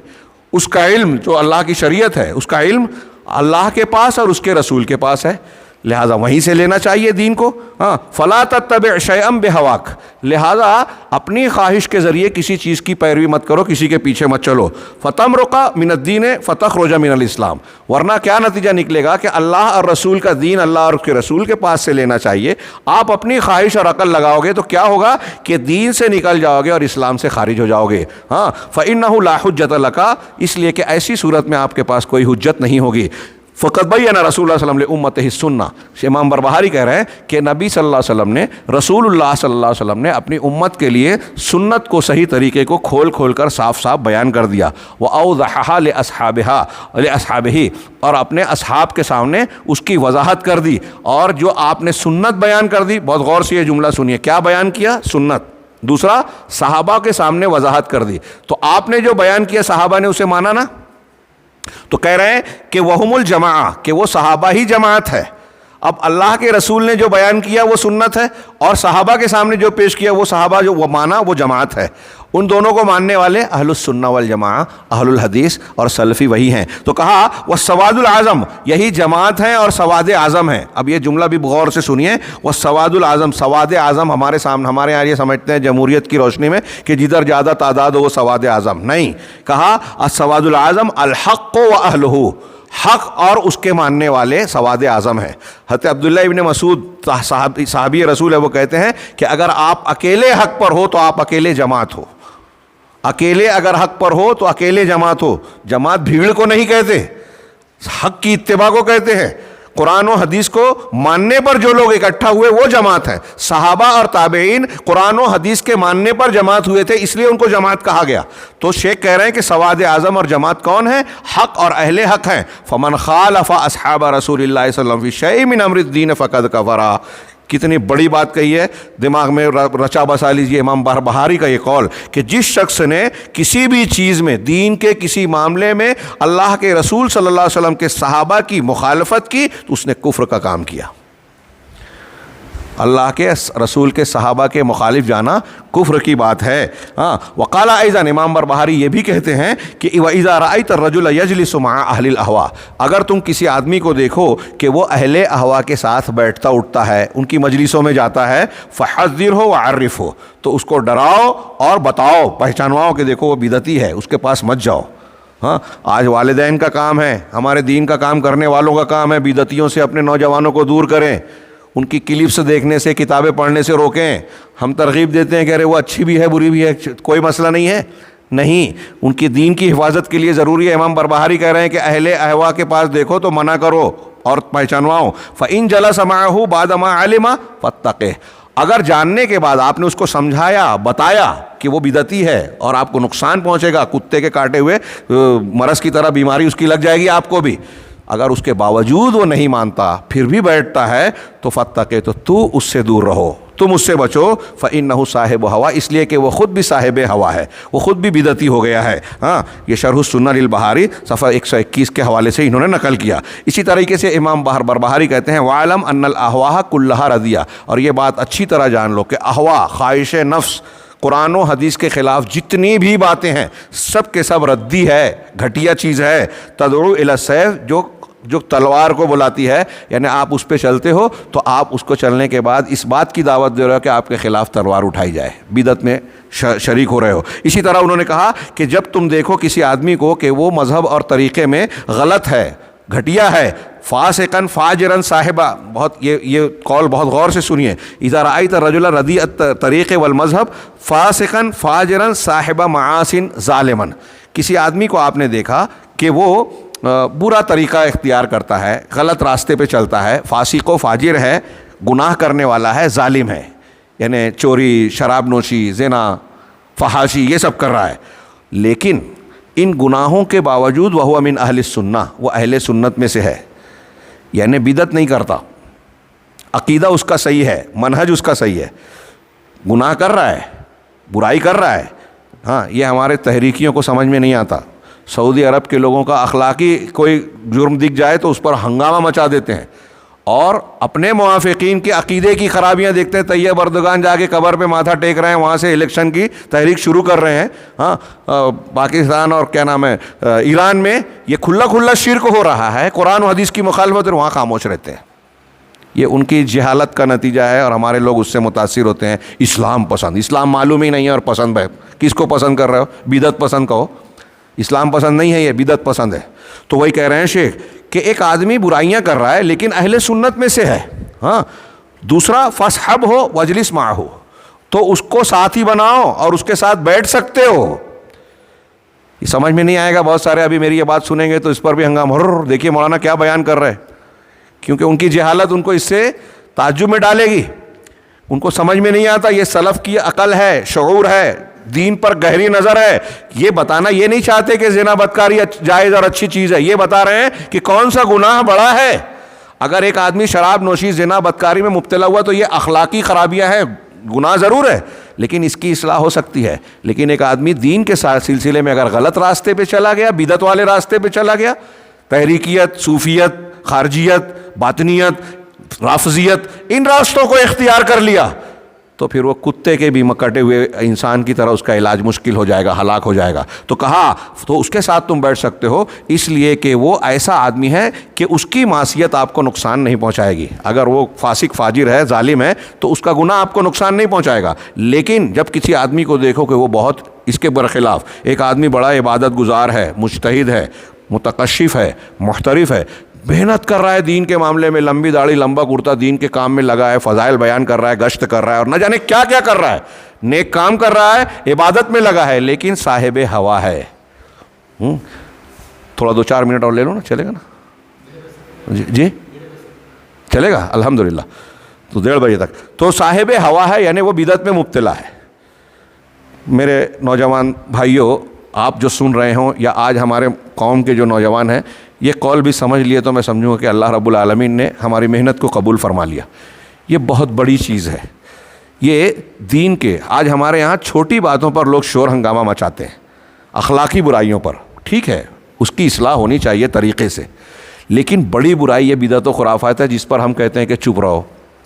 اس کا علم جو اللہ کی شریعت ہے، اس کا علم اللہ کے پاس اور اس کے رسول کے پاس ہے. لہٰذا وہیں سے لینا چاہیے دین کو. ہاں فلا تتبع شیئا بہواک، لہٰذا اپنی خواہش کے ذریعے کسی چیز کی پیروی مت کرو، کسی کے پیچھے مت چلو. فتمرق من الدین فتخرج من الاسلام، ورنہ کیا نتیجہ نکلے گا کہ اللہ اور رسول کا دین اللہ اور اس کے رسول کے پاس سے لینا چاہیے. آپ اپنی خواہش اور عقل لگاؤ گے تو کیا ہوگا کہ دین سے نکل جاؤ گے اور اسلام سے خارج ہو جاؤ گے. ہاں فإنہ لا حجۃ لک، اس لیے کہ ایسی صورت میں آپ کے پاس کوئی حجت نہیں ہوگی. فقط بین رسول اللہ صلی اللہ علیہ وسلم لامتہ السنہ، امام بربہاری کہہ رہے ہیں کہ نبی صلی اللہ علیہ وسلم نے، رسول اللہ صلی اللہ علیہ وسلم نے اپنی امت کے لیے سنت کو صحیح طریقے کو کھول کھول کر صاف صاف بیان کر دیا. وأوضحها لأصحابہ، اور اپنے اصحاب کے سامنے اس کی وضاحت کر دی. اور جو آپ نے سنت بیان کر دی، بہت غور سے یہ جملہ سنیے، کیا بیان کیا؟ سنت. دوسرا صحابہ کے سامنے وضاحت کر دی. تو آپ نے جو بیان کیا صحابہ نے اسے مانا نا، تو کہہ رہے ہیں کہ وہم الجماعہ، کہ وہ صحابہ ہی جماعت ہے. اب اللہ کے رسول نے جو بیان کیا وہ سنت ہے، اور صحابہ کے سامنے جو پیش کیا وہ صحابہ جو وہ مانا وہ جماعت ہے. ان دونوں کو ماننے والے اہل السنہ والجماعہ، اہل الحدیث اور سلفی وہی ہیں. تو کہا والسواد العظم، یہی جماعت ہیں اور سواد اعظم ہیں. اب یہ جملہ بھی غور سے سنیے، والسواد العظم، سواد اعظم ہمارے سامنے، ہمارے یہاں یہ سمجھتے ہیں جمہوریت کی روشنی میں کہ جدھر زیادہ تعداد ہو وہ سواد اعظم. نہیں، کہا السواد العظم الحق و اہلہ، حق اور اس کے ماننے والے سواد اعظم ہیں. حضرت عبداللہ ابن مسعود صحابی رسول ہے، وہ کہتے ہیں کہ اگر آپ اکیلے حق پر ہو تو آپ اکیلے جماعت ہو. اکیلے اگر حق پر ہو تو اکیلے جماعت ہو. جماعت بھیڑ کو نہیں کہتے، حق کی اتباع کو کہتے ہیں. قرآن و حدیث کو ماننے پر جو لوگ اکٹھا ہوئے وہ جماعت ہے. صحابہ اور تابعین قرآن و حدیث کے ماننے پر جماعت ہوئے تھے، اس لیے ان کو جماعت کہا گیا. تو شیخ کہہ رہے ہیں کہ سواد اعظم اور جماعت کون ہے؟ حق اور اہل حق ہیں. فمن خالف اصحاب رسول اللہ صلی اللہ علیہ وسلم فی شیء من امر الدین فقد کفر. کتنی بڑی بات کہی ہے، دماغ میں رچا بسا لیجیے امام بربہاری کا یہ قول کہ جس شخص نے کسی بھی چیز میں، دین کے کسی معاملے میں اللہ کے رسول صلی اللہ علیہ وسلم کے صحابہ کی مخالفت کی تو اس نے کفر کا کام کیا. اللہ کے رسول کے صحابہ کے مخالف جانا کفر کی بات ہے. ہاں وقال ایضا، امام بربہاری یہ بھی کہتے ہیں کہ وَإِذَا رَأَيْتَ الرَّجُلَ يَجْلِسُ مَعَ أَهْلِ الْأَهْوَاءِ، اگر تم کسی آدمی کو دیکھو کہ وہ اہل اہوا کے ساتھ بیٹھتا اٹھتا ہے، ان کی مجلسوں میں جاتا ہے، فَحَذِّرْهُ وَعَرِّفْهُ، تو اس کو ڈراؤ اور بتاؤ، پہچانواؤ کہ دیکھو وہ بدعتی ہے، اس کے پاس مت جاؤ. ہاں آج والدین کا کام ہے، ہمارے دین کا کام کرنے والوں کا کام ہے بدعتیوں سے اپنے نوجوانوں کو دور کریں، ان کی کلپس دیکھنے سے، کتابیں پڑھنے سے روکیں. ہم ترغیب دیتے ہیں کہ ارے وہ اچھی بھی ہے بری بھی ہے، کوئی مسئلہ نہیں ہے. نہیں، ان کی دین کی حفاظت کے لیے ضروری ہے. امام بربہاری کہہ رہے ہیں کہ اہل اہوا کے پاس دیکھو تو منع کرو اور پہچانواؤ. فَإِن جَلَسَ مَعَهُ بَعْدَ مَا عَلِمَ فَاتَّقِهْ، اگر جاننے کے بعد آپ نے اس کو سمجھایا، بتایا کہ وہ بدعتی ہے اور آپ کو نقصان پہنچے گا، کتے کے کاٹے ہوئے مرض کی طرح بیماری اس کی لگ جائے گی آپ کو بھی، اگر اس کے باوجود وہ نہیں مانتا پھر بھی بیٹھتا ہے تو فتقے، تو اس سے دور رہو، تم اس سے بچو. فإنہ صاحب ہوا، اس لیے کہ وہ خود بھی صاحب ہوا ہے، وہ خود بھی بدعتی ہو گیا ہے. ہاں یہ شرح السنہ للبہاری صفحہ 121 کے حوالے سے انہوں نے نقل کیا. اسی طریقے سے امام بربہاری کہتے ہیں وَعَلَمْ أَنَّ الْأَهْوَاءَ كُلَّهَا رَضِيَّةٌ، اور یہ بات اچھی طرح جان لو کہ احوا، خواہش نفس، قرآن و حدیث کے خلاف جتنی بھی باتیں ہیں سب کے سب ردی ہے، گھٹیا چیز ہے. تدعو الی السیف، جو تلوار کو بلاتی ہے، یعنی آپ اس پہ چلتے ہو تو آپ اس کو چلنے کے بعد اس بات کی دعوت دے رہے ہو کہ آپ کے خلاف تلوار اٹھائی جائے، بدعت میں شریک ہو رہے ہو. اسی طرح انہوں نے کہا کہ جب تم دیکھو کسی آدمی کو کہ وہ مذہب اور طریقے میں غلط ہے، گھٹیا ہے، فاسقاً فاجراً صاحبہ، بہت یہ قول بہت غور سے سنیے. اذا رأیت الرجل ردیء الطریق والمذہب فاسقاً فاجراً صاحب معاصٍ ظالماً، کسی آدمی کو آپ نے دیکھا کہ وہ برا طریقہ اختیار کرتا ہے، غلط راستے پہ چلتا ہے، فاسق و فاجر ہے، گناہ کرنے والا ہے، ظالم ہے، یعنی چوری، شراب نوشی، زنا، فحاشی، یہ سب کر رہا ہے، لیکن ان گناہوں کے باوجود وہ من اہل السنہ، وہ اہل سنت میں سے ہے، یعنی بدعت نہیں کرتا، عقیدہ اس کا صحیح ہے، منہج اس کا صحیح ہے، گناہ کر رہا ہے، برائی کر رہا ہے. ہاں یہ ہمارے تحریکیوں کو سمجھ میں نہیں آتا. سعودی عرب کے لوگوں کا اخلاقی کوئی جرم دکھ جائے تو اس پر ہنگامہ مچا دیتے ہیں، اور اپنے موافقین کے عقیدے کی خرابیاں دیکھتے ہیں. طیب اردگان جا کے قبر پہ ماتھا ٹیک رہے ہیں، وہاں سے الیکشن کی تحریک شروع کر رہے ہیں. ہاں پاکستان اور کیا نام ہے ایران میں یہ کھلا کھلا شرک ہو رہا ہے، قرآن و حدیث کی مخالفت، اور وہاں خاموش رہتے ہیں. یہ ان کی جہالت کا نتیجہ ہے اور ہمارے لوگ اس سے متاثر ہوتے ہیں. اسلام پسند، اسلام معلوم ہی نہیں ہے اور پسند ہے. کس کو پسند کر رہے ہو؟ بدعت پسند کہو. اسلام پسند نہیں ہے، یہ بدعت پسند ہے. تو وہی کہہ رہے ہیں شیخ کہ ایک آدمی برائیاں کر رہا ہے لیکن اہل سنت میں سے ہے. ہاں، دوسرا فصحب ہو وجلس معہ ہو، تو اس کو ساتھی بناؤ اور اس کے ساتھ بیٹھ سکتے ہو. یہ سمجھ میں نہیں آئے گا. بہت سارے ابھی میری یہ بات سنیں گے تو اس پر بھی ہنگامہ. دیکھیے مولانا کیا بیان کر رہے ہیں، کیونکہ ان کی جہالت ان کو اس سے تعجب میں ڈالے گی. ان کو سمجھ میں نہیں آتا. یہ سلف کی عقل ہے، شعور ہے، دین پر گہری نظر ہے. یہ بتانا یہ نہیں چاہتے کہ زنا بدکاری جائز اور اچھی چیز ہے، یہ بتا رہے ہیں کہ کون سا گناہ بڑا ہے. اگر ایک آدمی شراب نوشی زنا بدکاری میں مبتلا ہوا تو یہ اخلاقی خرابیاں ہیں، گناہ ضرور ہے لیکن اس کی اصلاح ہو سکتی ہے. لیکن ایک آدمی دین کے سلسلے میں اگر غلط راستے پہ چلا گیا، بدعت والے راستے پہ چلا گیا، تحریکیت، صوفیت، خارجیت، باطنیت، رافضیت، ان راستوں کو اختیار کر لیا تو پھر وہ کتے کے بھی کٹے ہوئے انسان کی طرح اس کا علاج مشکل ہو جائے گا، ہلاک ہو جائے گا. تو کہا تو اس کے ساتھ تم بیٹھ سکتے ہو، اس لیے کہ وہ ایسا آدمی ہے کہ اس کی معصیت آپ کو نقصان نہیں پہنچائے گی. اگر وہ فاسق فاجر ہے، ظالم ہے، تو اس کا گناہ آپ کو نقصان نہیں پہنچائے گا. لیکن جب کسی آدمی کو دیکھو کہ وہ بہت اس کے برخلاف، ایک آدمی بڑا عبادت گزار ہے، مجتہد ہے، متکشف ہے، محترف ہے، محنت کر رہا ہے دین کے معاملے میں، لمبی داڑھی لمبا کرتا دین کے کام میں لگا ہے، فضائل بیان کر رہا ہے، گشت کر رہا ہے اور نہ جانے کیا کیا کر رہا ہے، نیک کام کر رہا ہے، عبادت میں لگا ہے، لیکن صاحب ہوا ہے. تھوڑا 2-4 منٹ اور لے لو نا، چلے گا نا؟ جی چلے گا، الحمدللہ. تو 1:30 بجے تک. تو صاحب ہوا ہے یعنی وہ بدعت میں مبتلا ہے. میرے نوجوان بھائیوں، آپ جو سن رہے ہوں یا آج ہمارے قوم کے جو نوجوان ہیں، یہ قول بھی سمجھ لیے تو میں سمجھوں گا کہ اللہ رب العالمین نے ہماری محنت کو قبول فرما لیا. یہ بہت بڑی چیز ہے. یہ دین کے آج ہمارے یہاں چھوٹی باتوں پر لوگ شور ہنگامہ مچاتے ہیں، اخلاقی برائیوں پر. ٹھیک ہے، اس کی اصلاح ہونی چاہیے طریقے سے، لیکن بڑی برائی یہ بدعت و خرافات ہے جس پر ہم کہتے ہیں کہ چپ رہو.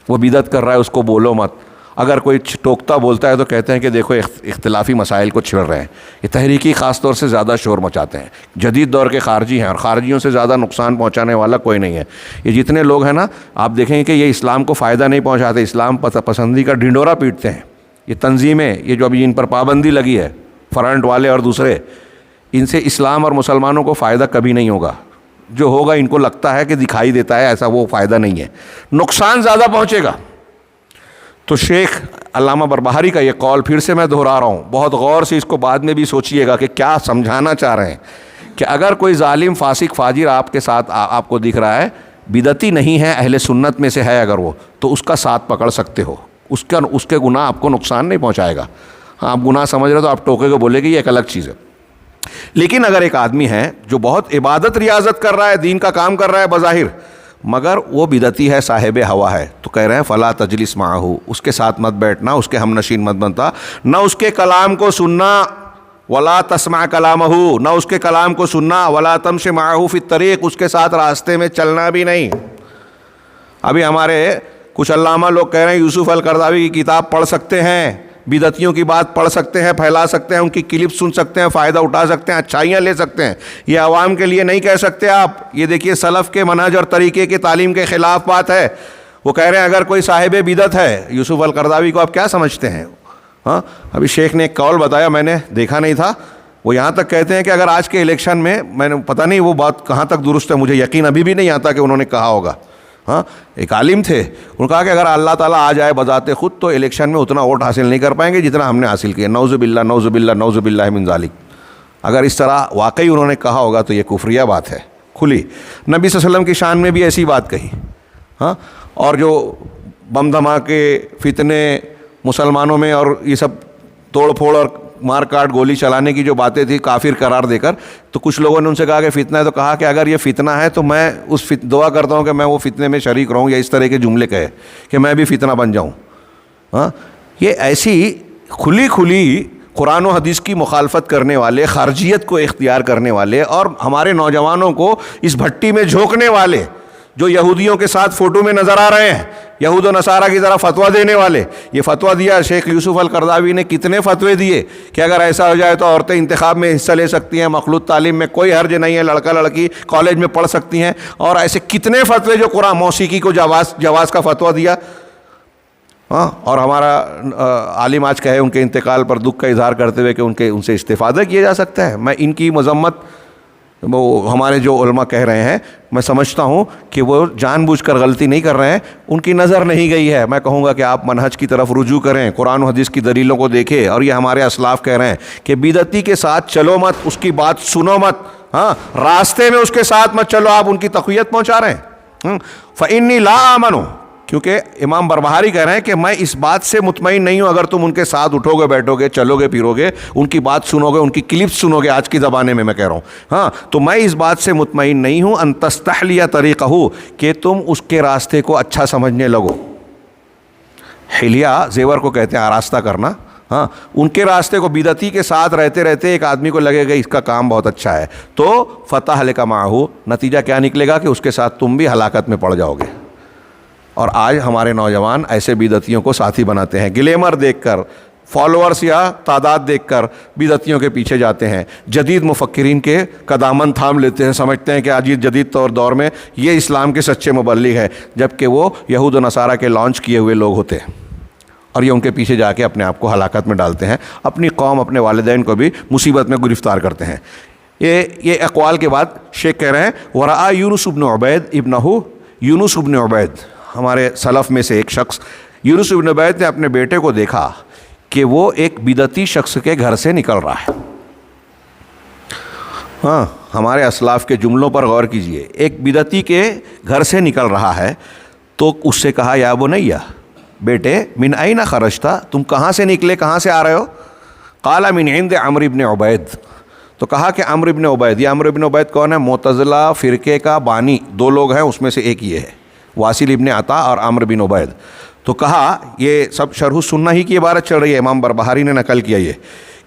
وہ بدعت کر رہا ہے، اس کو بولو مت. اگر کوئی ٹوکتا بولتا ہے تو کہتے ہیں کہ دیکھو اختلافی مسائل کو چھڑ رہے ہیں. یہ تحریکی خاص طور سے زیادہ شور مچاتے ہیں. جدید دور کے خارجی ہیں اور خارجیوں سے زیادہ نقصان پہنچانے والا کوئی نہیں ہے. یہ جتنے لوگ ہیں نا، آپ دیکھیں گے کہ یہ اسلام کو فائدہ نہیں پہنچاتے، اسلام پسندی کا ڈھنڈورا پیٹتے ہیں. یہ تنظیمیں، یہ جو ابھی ان پر پابندی لگی ہے، فرنٹ والے اور دوسرے، ان سے اسلام اور مسلمانوں کو فائدہ کبھی نہیں ہوگا. جو ہوگا ان کو لگتا ہے کہ دکھائی دیتا ہے، ایسا وہ فائدہ نہیں ہے، نقصان زیادہ پہنچے گا. تو شیخ علامہ بربہاری کا یہ قول پھر سے میں دہرا رہا ہوں، بہت غور سے اس کو بعد میں بھی سوچئے گا کہ کیا سمجھانا چاہ رہے ہیں. کہ اگر کوئی ظالم فاسق فاجر آپ کے ساتھ آپ کو دکھ رہا ہے، بدعتی نہیں ہے، اہل سنت میں سے ہے اگر وہ، تو اس کا ساتھ پکڑ سکتے ہو. اس کے گناہ آپ کو نقصان نہیں پہنچائے گا. ہاں، آپ گناہ سمجھ رہے تو آپ ٹوکے کو بولے گی، یہ ایک الگ چیز ہے. لیکن اگر ایک آدمی ہے جو بہت عبادت ریاضت کر رہا ہے، دین کا کام کر رہا ہے بظاہر، مگر وہ بدعتی ہے، صاحب ہوا ہے، تو کہہ رہے ہیں فلا تجلس معہ، اس کے ساتھ مت بیٹھنا، اس کے ہم نشین مت بنتا، نہ اس کے کلام کو سننا، ولا تسمع کلامہ، نہ اس کے کلام کو سننا، ولا تمشی معہ فی الطریق، اس کے ساتھ راستے میں چلنا بھی نہیں. ابھی ہمارے کچھ علامہ لوگ کہہ رہے ہیں یوسف القرضاوی کی کتاب پڑھ سکتے ہیں، بدعتیوں کی بات پڑھ سکتے ہیں، پھیلا سکتے ہیں، ان کی کلپ سن سکتے ہیں، فائدہ اٹھا سکتے ہیں، اچھائیاں لے سکتے ہیں. یہ عوام کے لیے نہیں کہہ سکتے آپ. یہ دیکھیے سلف کے منہج اور طریقے کی تعلیم کے خلاف بات ہے. وہ کہہ رہے ہیں اگر کوئی صاحب بدعت ہے، یوسف القرضاوی کو آپ کیا سمجھتے ہیں؟ ہاں، ابھی شیخ نے ایک قول بتایا، میں نے دیکھا نہیں تھا. وہ یہاں تک کہتے ہیں کہ اگر آج کے الیکشن میں نے پتہ نہیں وہ بات کہاں تک درست ہے، مجھے یقین ابھی بھی نہیں آتا کہ انہوں نے کہا ہوگا. ہاں، ایک عالم تھے، انہوں نے کہا کہ اگر اللہ تعالیٰ آ جائے بذات خود تو الیکشن میں اتنا ووٹ حاصل نہیں کر پائیں گے جتنا ہم نے حاصل کیا. نعوذ باللہ نعوذ باللہ نعوذ باللہ من ذالک. اگر اس طرح واقعی انہوں نے کہا ہوگا تو یہ کفریہ بات ہے کھلی. نبی صلی اللہ علیہ وسلم کی شان میں بھی ایسی بات کہی. ہاں، اور جو بم دھماکے فتنے مسلمانوں میں اور یہ سب توڑ پھوڑ اور مار کاٹ گولی چلانے کی جو باتیں تھی کافر قرار دے کر، تو کچھ لوگوں نے ان سے کہا کہ فتنہ ہے، تو کہا کہ اگر یہ فتنہ ہے تو میں دعا کرتا ہوں کہ میں وہ فتنے میں شریک رہوں، یا اس طرح کے جملے کہے کہ میں بھی فتنہ بن جاؤں. ہاں، یہ ایسی کھلی قرآن و حدیث کی مخالفت کرنے والے، خارجیت کو اختیار کرنے والے اور ہمارے نوجوانوں کو اس بھٹی میں جھونکنے والے جو یہودیوں کے ساتھ فوٹو میں نظر آ رہے ہیں، یہود و نصارہ کی طرح فتویٰ دینے والے. یہ فتویٰ دیا شیخ یوسف القرضاوی نے، کتنے فتوے دیے کہ اگر ایسا ہو جائے تو عورتیں انتخاب میں حصہ لے سکتی ہیں، مخلوط تعلیم میں کوئی حرج نہیں ہے، لڑکا لڑکی کالج میں پڑھ سکتی ہیں، اور ایسے کتنے فتوے جو قرآن موسیقی کو جواز کا فتویٰ دیا. ہاں، اور ہمارا عالم آج کہے ان کے انتقال پر دکھ کا اظہار کرتے ہوئے کہ ان سے استفادہ کیا جا سکتا ہے. میں ان کی مذمت، وہ ہمارے جو علماء کہہ رہے ہیں، میں سمجھتا ہوں کہ وہ جان بوجھ کر غلطی نہیں کر رہے ہیں، ان کی نظر نہیں گئی ہے. میں کہوں گا کہ آپ منہج کی طرف رجوع کریں، قرآن و حدیث کی دلیلوں کو دیکھیں. اور یہ ہمارے اسلاف کہہ رہے ہیں کہ بدعتی کے ساتھ چلو مت، اس کی بات سنو مت، ہاں راستے میں اس کے ساتھ مت چلو، آپ ان کی تقویت پہنچا رہے ہیں. فإنی لا آمنو، کیونکہ امام بربہاری کہہ رہے ہیں کہ میں اس بات سے مطمئن نہیں ہوں، اگر تم ان کے ساتھ اٹھو گے، بیٹھو گے، چلو گے، پھرو گے، ان کی بات سنو گے، ان کی کلپس سنو گے، آج کی زمانے میں کہہ رہا ہوں، ہاں تو میں اس بات سے مطمئن نہیں ہوں ان تستحلی طریقہ، کہ تم اس کے راستے کو اچھا سمجھنے لگو. حلیہ زیور کو کہتے ہیں آراستہ کرنا. ہاں، ان کے راستے کو بدعتی کے ساتھ رہتے رہتے ایک آدمی کو لگے گا اس کا کام بہت اچھا ہے، تو فتح معہو، نتیجہ کیا نکلے گا کہ اس کے ساتھ تم بھی ہلاکت میں پڑ جاؤ گے. اور آج ہمارے نوجوان ایسے بدعتیوں کو ساتھی بناتے ہیں، گلیمر دیکھ کر، فالوورز یا تعداد دیکھ کر بدعتیوں کے پیچھے جاتے ہیں، جدید مفکرین کے قدامن تھام لیتے ہیں، سمجھتے ہیں کہ آج جدید دور میں یہ اسلام کے سچے مبلغ ہیں، جبکہ وہ یہود و نصارہ کے لانچ کیے ہوئے لوگ ہوتے ہیں. اور یہ ان کے پیچھے جا کے اپنے آپ کو ہلاکت میں ڈالتے ہیں، اپنی قوم، اپنے والدین کو بھی مصیبت میں گرفتار کرتے ہیں. یہ اقوال کے بعد شیخ کہہ رہے ہیں ورآ یونس بن عبید ابنہ، یونس بن عبید ہمارے سلف میں سے ایک شخص، یونس بن عبید نے اپنے بیٹے کو دیکھا کہ وہ ایک بدعتی شخص کے گھر سے نکل رہا ہے. ہاں، ہمارے اسلاف کے جملوں پر غور کیجئے، ایک بدعتی کے گھر سے نکل رہا ہے. تو اس سے کہا یا بنیا، بیٹے، من این خرجت، تم کہاں سے نکلے، کہاں سے آ رہے ہو؟ قال من عند عمرو بن عبید، تو کہا کہ عمرو بن عبید. یہ عمرو بن عبید کون ہے؟ معتزلہ فرقے کا بانی، دو لوگ ہیں، اس میں سے ایک یہ ہے، واصل ابن عطا اور عمرو بن عبید. تو کہا، یہ سب شرح سنہ ہی کی عبارت چل رہی ہے، امام بربہاری نے نقل کیا یہ،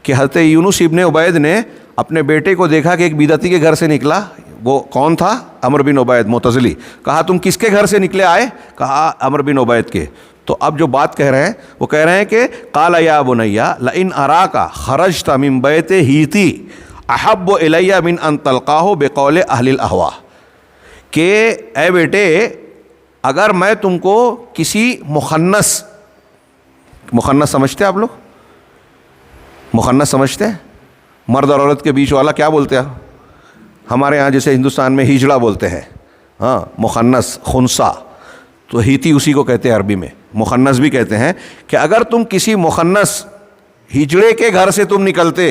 کہ حضرت یونس ابن عبید نے اپنے بیٹے کو دیکھا کہ ایک بدعتی کے گھر سے نکلا. وہ کون تھا؟ عمرو بن عبید معتزلی. کہا تم کس کے گھر سے نکلے آئے؟ کہا عمرو بن عبید کے. تو اب جو بات کہہ رہے ہیں وہ کہہ رہے ہیں کہ قال یا بنیا لئن اراک خرجت من بیت ہیتی احب الی من ان تلقاہ بقول اہل الاہواء، کہ اے بیٹے، اگر میں تم کو کسی مخنث سمجھتے آپ لوگ؟ مخنث سمجھتے ہیں؟ مرد اور عورت کے بیچ والا کیا بولتے ہیں ہمارے ہاں؟ جیسے ہندوستان میں ہجڑا بولتے ہیں، ہاں مخنث، خنثی، تو ہیتی اسی کو کہتے ہیں عربی میں، مخنث بھی کہتے ہیں. کہ اگر تم کسی مخنث ہجڑے کے گھر سے تم نکلتے،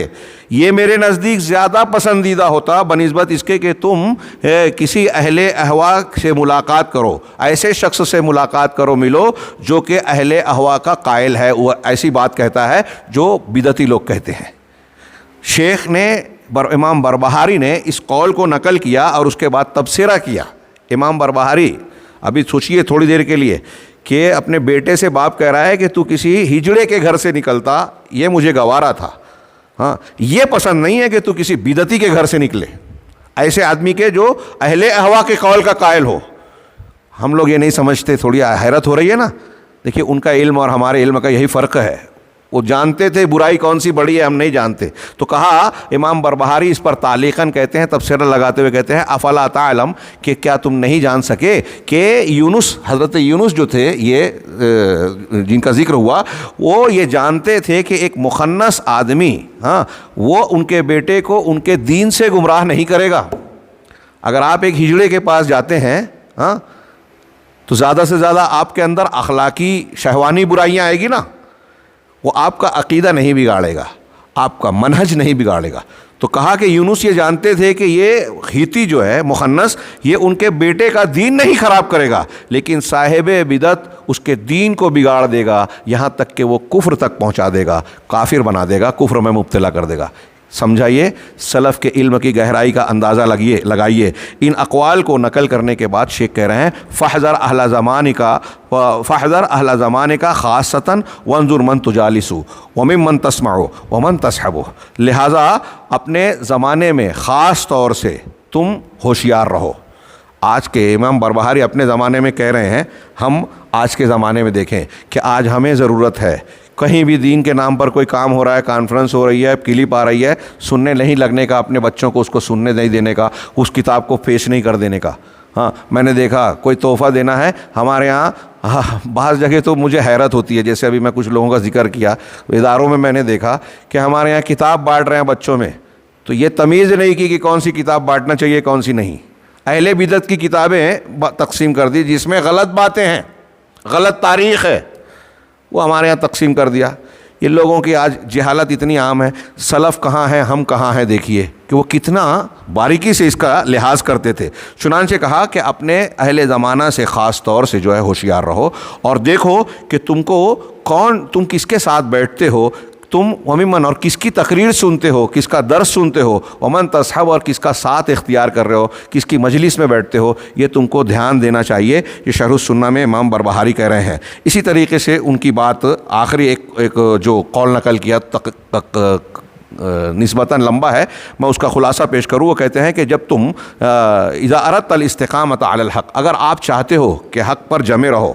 یہ میرے نزدیک زیادہ پسندیدہ ہوتا بنسبت اس کے کہ تم کسی اہل اہوا سے ملاقات کرو، ایسے شخص سے ملاقات کرو، ملو جو کہ اہل اہوا کا قائل ہے، وہ ایسی بات کہتا ہے جو بدعتی لوگ کہتے ہیں. شیخ نے، امام بربہاری نے اس قول کو نقل کیا اور اس کے بعد تبصرہ کیا. امام بربہاری، ابھی سوچئے تھوڑی دیر کے لیے، کہ اپنے بیٹے سے باپ کہہ رہا ہے کہ تو کسی ہجڑے کے گھر سے نکلتا، یہ مجھے گوارا تھا، ہاں یہ پسند نہیں ہے کہ تو کسی بدعتی کے گھر سے نکلے، ایسے آدمی کے جو اہل اہوا کے قول کا قائل ہو. ہم لوگ یہ نہیں سمجھتے، تھوڑی حیرت ہو رہی ہے نا. دیکھیے ان کا علم اور ہمارے علم کا یہی فرق ہے، وہ جانتے تھے برائی کون سی بڑی ہے، ہم نہیں جانتے. تو کہا امام بربہاری اس پر تعلیقاً کہتے ہیں، تبصرہ لگاتے ہوئے کہتے ہیں افلا تعلم، کہ کیا تم نہیں جان سکے کہ یونس، حضرت یونس جو تھے، یہ جن کا ذکر ہوا، وہ یہ جانتے تھے کہ ایک مخنث آدمی، ہاں وہ ان کے بیٹے کو ان کے دین سے گمراہ نہیں کرے گا. اگر آپ ایک ہجڑے کے پاس جاتے ہیں، ہاں تو زیادہ سے زیادہ آپ کے اندر اخلاقی شہوانی برائیاں آئے گی نا، وہ آپ کا عقیدہ نہیں بگاڑے گا، آپ کا منہج نہیں بگاڑے گا. تو کہا کہ یونس یہ جانتے تھے کہ یہ ہیتی جو ہے مخنث، یہ ان کے بیٹے کا دین نہیں خراب کرے گا، لیکن صاحب بدعت اس کے دین کو بگاڑ دے گا، یہاں تک کہ وہ کفر تک پہنچا دے گا، کافر بنا دے گا، کفر میں مبتلا کر دے گا. سمجھائیے، سلف کے علم کی گہرائی کا اندازہ لگائیے. ان اقوال کو نقل کرنے کے بعد شیخ کہہ رہے ہیں فحذر اہل زمانے کا خاصتاً وانظر من تجالسو وممن تسمعو ومن تصحبو، لہٰذا اپنے زمانے میں خاص طور سے تم ہوشیار رہو، آج کے امام بربہاری اپنے زمانے میں کہہ رہے ہیں، ہم آج کے زمانے میں دیکھیں کہ آج ہمیں ضرورت ہے کہیں بھی دین کے نام پر کوئی کام ہو رہا ہے، کانفرنس ہو رہی ہے، کلپ آ رہی ہے، سننے نہیں لگنے کا، اپنے بچوں کو اس کو سننے نہیں دینے کا، اس کتاب کو پیش نہیں کر دینے کا۔ ہاں میں نے دیکھا کوئی تحفہ دینا ہے ہمارے یہاں، بعض جگہ تو مجھے حیرت ہوتی ہے، جیسے ابھی میں کچھ لوگوں کا ذکر کیا، اداروں میں نے دیکھا کہ ہمارے یہاں کتاب بانٹ رہے ہیں بچوں میں، تو یہ تمیز نہیں کی کہ کون سی کتاب بانٹنا چاہیے کون سی نہیں، اہل بدعت کی کتابیں تقسیم کر دی جس میں غلط باتیں ہیں، غلط تاریخ ہے، وہ ہمارے یہاں تقسیم کر دیا۔ یہ لوگوں کی آج جہالت اتنی عام ہے۔ سلف کہاں ہیں، ہم کہاں ہیں، دیکھیے کہ وہ کتنا باریکی سے اس کا لحاظ کرتے تھے۔ چنانچہ کہا کہ اپنے اہل زمانہ سے خاص طور سے جو ہے ہوشیار رہو، اور دیکھو کہ تم کس کے ساتھ بیٹھتے ہو، تم ومن اور کس کی تقریر سنتے ہو، کس کا درس سنتے ہو، ومن تصحب اور کس کا ساتھ اختیار کر رہے ہو، کس کی مجلس میں بیٹھتے ہو، یہ تم کو دھیان دینا چاہیے۔ یہ شرح السنہ میں امام بربہاری کہہ رہے ہیں۔ اسی طریقے سے ان کی بات آخری ایک جو قول نقل کیا نسبتاً لمبا ہے، میں اس کا خلاصہ پیش کروں۔ وہ کہتے ہیں کہ جب تم اذا اردت الاستقامۃ علی الحق، اگر آپ چاہتے ہو کہ حق پر جمے رہو،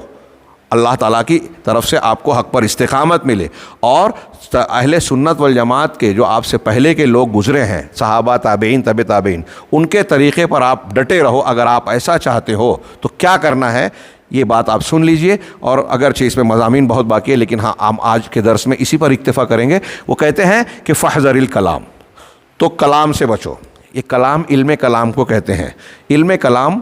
اللہ تعالیٰ کی طرف سے آپ کو حق پر استقامت ملے، اور اہل سنت والجماعت کے جو آپ سے پہلے کے لوگ گزرے ہیں، صحابہ، تابعین، تبع تابعین، ان کے طریقے پر آپ ڈٹے رہو، اگر آپ ایسا چاہتے ہو تو کیا کرنا ہے یہ بات آپ سن لیجئے۔ اور اگرچہ اس میں مضامین بہت باقی ہے، لیکن ہاں ہم آج کے درس میں اسی پر اکتفا کریں گے۔ وہ کہتے ہیں کہ فاحذر الکلام، تو کلام سے بچو۔ یہ کلام علم کلام کو کہتے ہیں۔ علم کلام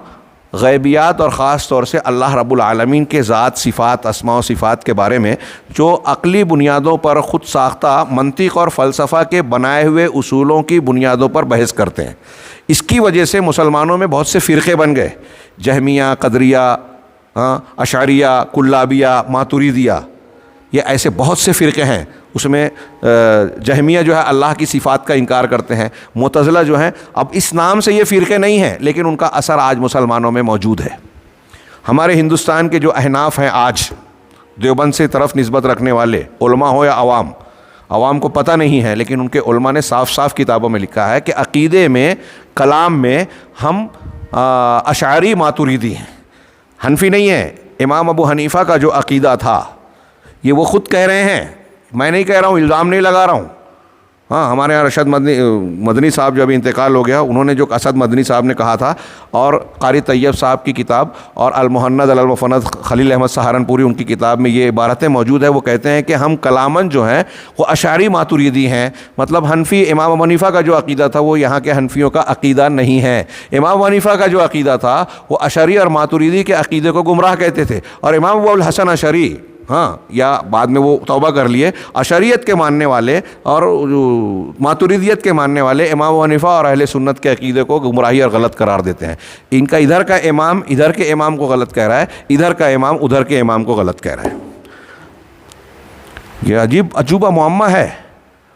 غیبیات اور خاص طور سے اللہ رب العالمین کے ذات، صفات، اسماء و صفات کے بارے میں جو عقلی بنیادوں پر خود ساختہ منطق اور فلسفہ کے بنائے ہوئے اصولوں کی بنیادوں پر بحث کرتے ہیں۔ اس کی وجہ سے مسلمانوں میں بہت سے فرقے بن گئے، جہمیہ، قدریہ، اشعریہ، کلابیہ، ماتریدیہ، یہ ایسے بہت سے فرقے ہیں۔ اس میں جہمیہ جو ہے اللہ کی صفات کا انکار کرتے ہیں، معتزلہ جو ہیں، اب اس نام سے یہ فرقے نہیں ہیں لیکن ان کا اثر آج مسلمانوں میں موجود ہے۔ ہمارے ہندوستان کے جو احناف ہیں آج، دیوبند سے طرف نسبت رکھنے والے علماء ہو یا عوام کو پتہ نہیں ہے، لیکن ان کے علماء نے صاف صاف کتابوں میں لکھا ہے کہ عقیدے میں، کلام میں ہم اشعری ماتریدی ہیں، حنفی نہیں ہیں۔ امام ابو حنیفہ کا جو عقیدہ تھا یہ وہ خود کہہ رہے ہیں، میں نہیں کہہ رہا ہوں، الزام نہیں لگا رہا ہوں۔ ہاں ہمارے یہاں رشد مدنی صاحب جو ابھی انتقال ہو گیا، انہوں نے جو اسد مدنی صاحب نے کہا تھا، اور قاری طیب صاحب کی کتاب اور المہند المفند خلیل احمد سہارنپوری ان کی کتاب میں یہ عبارتیں موجود ہیں۔ وہ کہتے ہیں کہ ہم کلامن جو ہیں وہ اشعری ماتریدی ہیں، مطلب حنفی امام ابو حنیفہ کا جو عقیدہ تھا وہ یہاں کے حنفیوں کا عقیدہ نہیں ہے۔ امام ابو حنیفہ کا جو عقیدہ تھا وہ اشعری اور ماتریدی کے عقیدے کو گمراہ کہتے تھے، اور امام ابو الحسن اشعری، یا بعد میں وہ توبہ کر لیے، اشعریت کے ماننے والے اور ماتریدیت کے ماننے والے امام ابو حنیفہ اور اہل سنت کے عقیدے کو گمراہی اور غلط قرار دیتے ہیں۔ ان کا ادھر کا امام ادھر کے امام کو غلط کہہ رہا ہے، ادھر کا امام ادھر کے امام کو غلط کہہ رہا ہے۔ یہ عجیب عجوبہ معمہ ہے،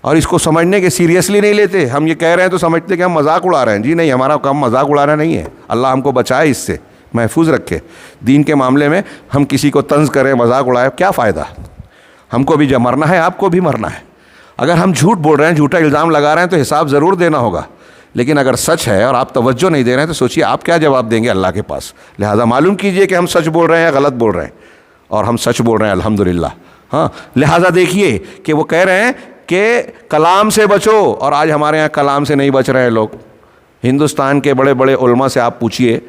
اور اس کو سمجھنے کے سیریسلی نہیں لیتے۔ ہم یہ کہہ رہے ہیں تو سمجھتے کہ ہم مذاق اڑا رہے ہیں۔ جی نہیں، ہمارا کام مذاق اڑانا نہیں ہے، اللہ ہم کو بچائے، اس سے محفوظ رکھے۔ دین کے معاملے میں ہم کسی کو طنز کریں، مذاق اڑائیں، کیا فائدہ؟ ہم کو بھی جب مرنا ہے، آپ کو بھی مرنا ہے۔ اگر ہم جھوٹ بول رہے ہیں، جھوٹا الزام لگا رہے ہیں تو حساب ضرور دینا ہوگا، لیکن اگر سچ ہے اور آپ توجہ نہیں دے رہے ہیں تو سوچئے آپ کیا جواب دیں گے اللہ کے پاس۔ لہذا معلوم کیجئے کہ ہم سچ بول رہے ہیں یا غلط بول رہے ہیں، اور ہم سچ بول رہے ہیں الحمدللہ۔ لہذا دیکھیے کہ وہ کہہ رہے ہیں کہ کلام سے بچو، اور آج ہمارے یہاں کلام سے نہیں بچ رہے ہیں لوگ۔ ہندوستان کے بڑے بڑے علماء سے آپ پوچھئے،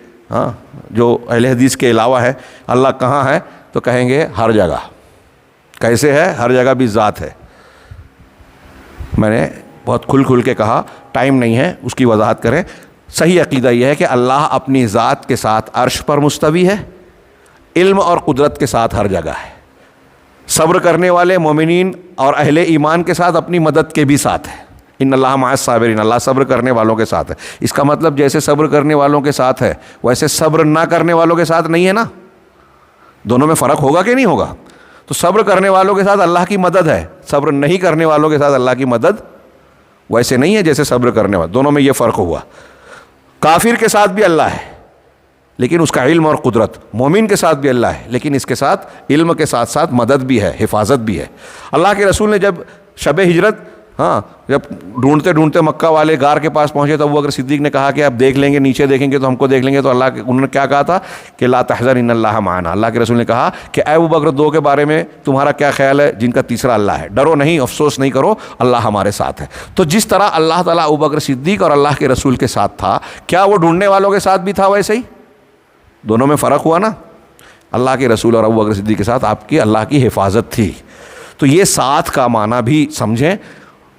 جو اہل حدیث کے علاوہ ہے، اللہ کہاں ہے تو کہیں گے ہر جگہ۔ کیسے ہے؟ ہر جگہ بھی ذات ہے۔ میں نے بہت کھل کے کہا، ٹائم نہیں ہے اس کی وضاحت کریں۔ صحیح عقیدہ یہ ہے کہ اللہ اپنی ذات کے ساتھ عرش پر مستوی ہے، علم اور قدرت کے ساتھ ہر جگہ ہے، صبر کرنے والے مومنین اور اہل ایمان کے ساتھ اپنی مدد کے بھی ساتھ ہے۔ ان اللہ مع الصابرین، اللہ صبر کرنے والوں کے ساتھ ہے۔ اس کا مطلب جیسے صبر کرنے والوں کے ساتھ ہے ویسے صبر نہ کرنے والوں کے ساتھ نہیں ہے نا، دونوں میں فرق ہوگا کہ نہیں ہوگا؟ تو صبر کرنے والوں کے ساتھ اللہ کی مدد ہے، صبر نہیں کرنے والوں کے ساتھ اللہ کی مدد ویسے نہیں ہے جیسے صبر کرنے والے، دونوں میں یہ فرق ہوا۔ کافر کے ساتھ بھی اللہ ہے لیکن اس کا علم اور قدرت، مومن کے ساتھ بھی اللہ ہے لیکن اس کے ساتھ علم کے ساتھ ساتھ مدد بھی ہے، حفاظت بھی ہے۔ اللہ کے رسول نے جب شب ہجرت ہاں جب ڈھونڈتے ڈھونڈتے مکہ والے غار کے پاس پہنچے تو ابو بکر صدیق نے کہا کہ آپ دیکھ لیں گے، نیچے دیکھیں گے تو ہم کو دیکھ لیں گے، تو انہوں نے کیا کہا تھا کہ لا تحزن ان اللہ معنا، اللہ کے رسول نے کہا کہ اے ابو بکر دو کے بارے میں تمہارا کیا خیال ہے جن کا تیسرا اللہ ہے، ڈرو نہیں، افسوس نہیں کرو، اللہ ہمارے ساتھ ہے۔ تو جس طرح اللہ تعالیٰ ابو بکر صدیق اور اللہ کے رسول کے ساتھ تھا، کیا وہ ڈھونڈنے والوں کے ساتھ بھی تھا ویسے ہی؟ دونوں میں فرق ہوا نا، اللہ کے رسول اور ابو بکر صدیق کے ساتھ آپ کی اللہ کی حفاظت تھی۔ تو یہ ساتھ کا معنی بھی سمجھیں،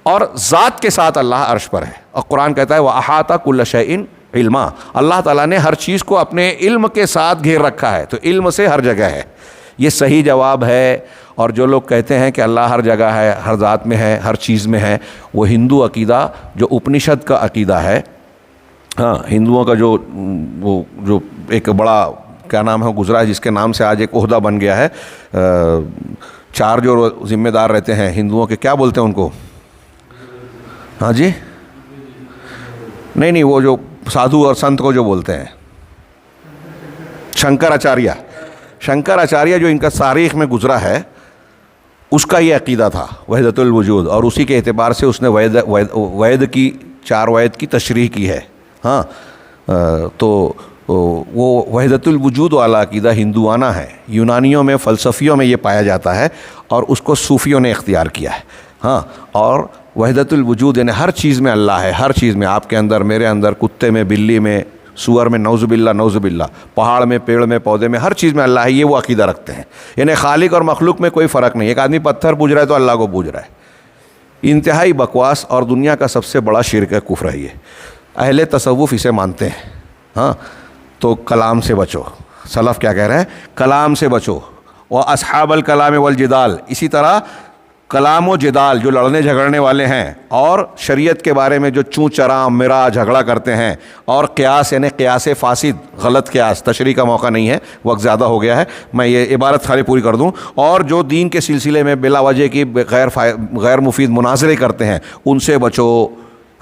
اور ذات کے ساتھ اللہ عرش پر ہے، اور قرآن کہتا ہے وَأَحَاطَ كُلَّ شَيْءٍ عِلْمًا، اللہ تعالیٰ نے ہر چیز کو اپنے علم کے ساتھ گھیر رکھا ہے، تو علم سے ہر جگہ ہے، یہ صحیح جواب ہے۔ اور جو لوگ کہتے ہیں کہ اللہ ہر جگہ ہے، ہر ذات میں ہے، ہر چیز میں ہے، وہ ہندو عقیدہ جو اپنشد کا عقیدہ ہے، ہاں ہندوؤں کا جو ایک بڑا کیا نام ہے گزرا ہے، جس کے نام سے آج ایک عہدہ بن گیا ہے، 4 جو ذمہ دار رہتے ہیں ہندوؤں کے، کیا بولتے ہیں ان کو؟ ہاں جی نہیں وہ جو سادھو اور سنت کو جو بولتے ہیں، شنکر آچاریہ جو ان کا تاریخ میں گزرا ہے، اس کا یہ عقیدہ تھا وحدت الوجود، اور اسی کے اعتبار سے اس نے وید کی 4 وید کی تشریح کی ہے۔ ہاں تو وہ وحدت الوجود والا عقیدہ ہندوانہ ہے، یونانیوں میں فلسفیوں میں یہ پایا جاتا ہے، اور اس کو صوفیوں نے اختیار کیا ہے۔ ہاں اور وحدت الوجود یعنی ہر چیز میں اللہ ہے، ہر چیز میں، آپ کے اندر، میرے اندر، کتے میں، بلی میں، سور میں، نعوذ باللہ، پہاڑ میں، پیڑ میں، پودے میں، ہر چیز میں اللہ ہے، یہ وہ عقیدہ رکھتے ہیں۔ یعنی خالق اور مخلوق میں کوئی فرق نہیں، ایک آدمی پتھر پوج رہا ہے تو اللہ کو پوج رہا ہے۔ انتہائی بکواس اور دنیا کا سب سے بڑا شرک ہے، کفر ہے یہ، اہل تصوف اسے مانتے ہیں۔ ہاں تو کلام سے بچو، سلف کیا کہہ رہے ہیں؟ کلام سے بچو، واصحاب الکلام والجدال، اسی طرح کلام و جدال جو لڑنے جھگڑنے والے ہیں، اور شریعت کے بارے میں جو چوں چراں مرا جھگڑا کرتے ہیں، اور قیاس یعنی قیاس فاسد، غلط قیاس، تشریح کا موقع نہیں ہے، وقت زیادہ ہو گیا ہے، میں یہ عبارت خالی پوری کر دوں، اور جو دین کے سلسلے میں بلا وجہ کی غیر مفید مناظرے کرتے ہیں، ان سے بچو۔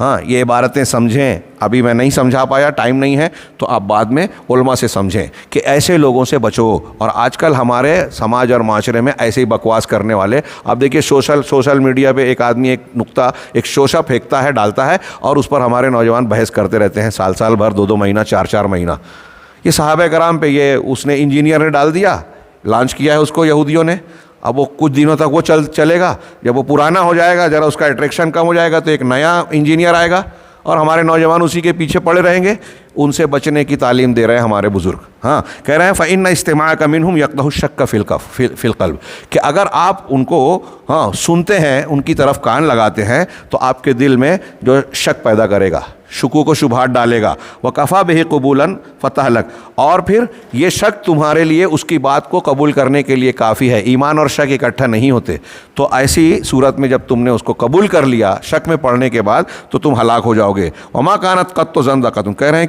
ہاں یہ عبارتیں سمجھیں، ابھی میں نہیں سمجھا پایا، ٹائم نہیں ہے، تو آپ بعد میں علماء سے سمجھیں کہ ایسے لوگوں سے بچو۔ اور آج کل ہمارے سماج اور معاشرے میں ایسے ہی بکواس کرنے والے، آپ دیکھیے سوشل میڈیا پہ ایک آدمی ایک نقطہ، ایک شوشہ پھینکتا ہے، ڈالتا ہے، اور اس پر ہمارے نوجوان بحث کرتے رہتے ہیں، سال بھر، 2 مہینہ، 4 مہینہ۔ یہ صحابہ کرام پہ یہ اس نے انجینئر نے ڈال دیا، لانچ کیا ہے اس کو یہودیوں نے، اب وہ کچھ دنوں تک وہ چلے گا، جب وہ پرانا ہو جائے گا، ذرا اس کا اٹریکشن کم ہو جائے گا، تو ایک نیا انجینئر آئے گا، اور ہمارے نوجوان اسی کے پیچھے پڑے رہیں گے۔ ان سے بچنے کی تعلیم دے رہے ہیں ہمارے بزرگ۔ ہاں کہہ رہے ہیں فَإِنَّ اجْتِمَاعَكَ مِنْهُمْ يَقْدَحُ الشَّكَّ فِي الْقَلْبِ، کہ اگر آپ ان کو سنتے ہیں، ان کی طرف کان لگاتے ہیں، تو آپ کے دل میں جو شک پیدا کرے گا، شکوک و شبہات ڈالے گا، وَكَفَى بِهِ قُبُولًا فَتَهْلَكَ، اور پھر یہ شک تمہارے لیے اس کی بات کو قبول کرنے کے لیے کافی ہے۔ ایمان اور شک اکٹھا نہیں ہوتے، تو ایسی صورت میں جب تم نے اس کو قبول کر لیا شک میں پڑھنے کے بعد، تو تم ہلاک ہو جاؤ گے۔ وَمَا كَانَتْ قَطُّ زَنْدَقَةٌ، کہہ رہے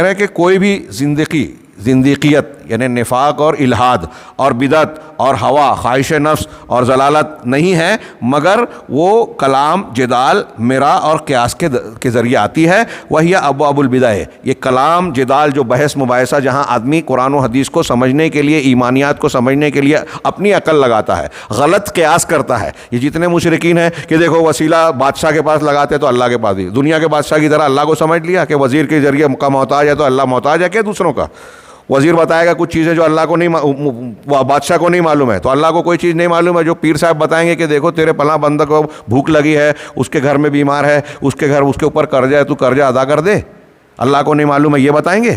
ہیں کہ کوئی بھی زندقیت یعنی نفاق اور الحاد اور بدعت اور ہوا، خواہش نفس اور ضلالت نہیں ہے، مگر وہ کلام، جدال، مرا اور قیاس کے ذریعے آتی ہے۔ وہی ابواب البدع، یہ کلام، جدال، جو بحث مباحثہ، جہاں آدمی قرآن و حدیث کو سمجھنے کے لیے، ایمانیات کو سمجھنے کے لیے اپنی عقل لگاتا ہے، غلط قیاس کرتا ہے۔ یہ جتنے مشرکین ہیں کہ دیکھو وسیلہ بادشاہ کے پاس لگاتے تو اللہ کے پاس بھی، دنیا کے بادشاہ کی طرح اللہ کو سمجھ لیا کہ وزیر کے ذریعے کا محتاج ہے تو اللہ محتاج ہے کہ دوسروں کا۔ وزیر بتائے گا کچھ چیزیں جو اللہ کو نہیں، بادشاہ کو نہیں معلوم ہے، تو اللہ کو کوئی چیز نہیں معلوم ہے۔ جو پیر صاحب بتائیں گے کہ دیکھو تیرے فلاں بندہ کو بھوک لگی ہے، اس کے گھر میں بیمار ہے، اس کے اوپر قرضہ ہے، تو قرضہ ادا کر دے، اللہ کو نہیں معلوم ہے، یہ بتائیں گے؟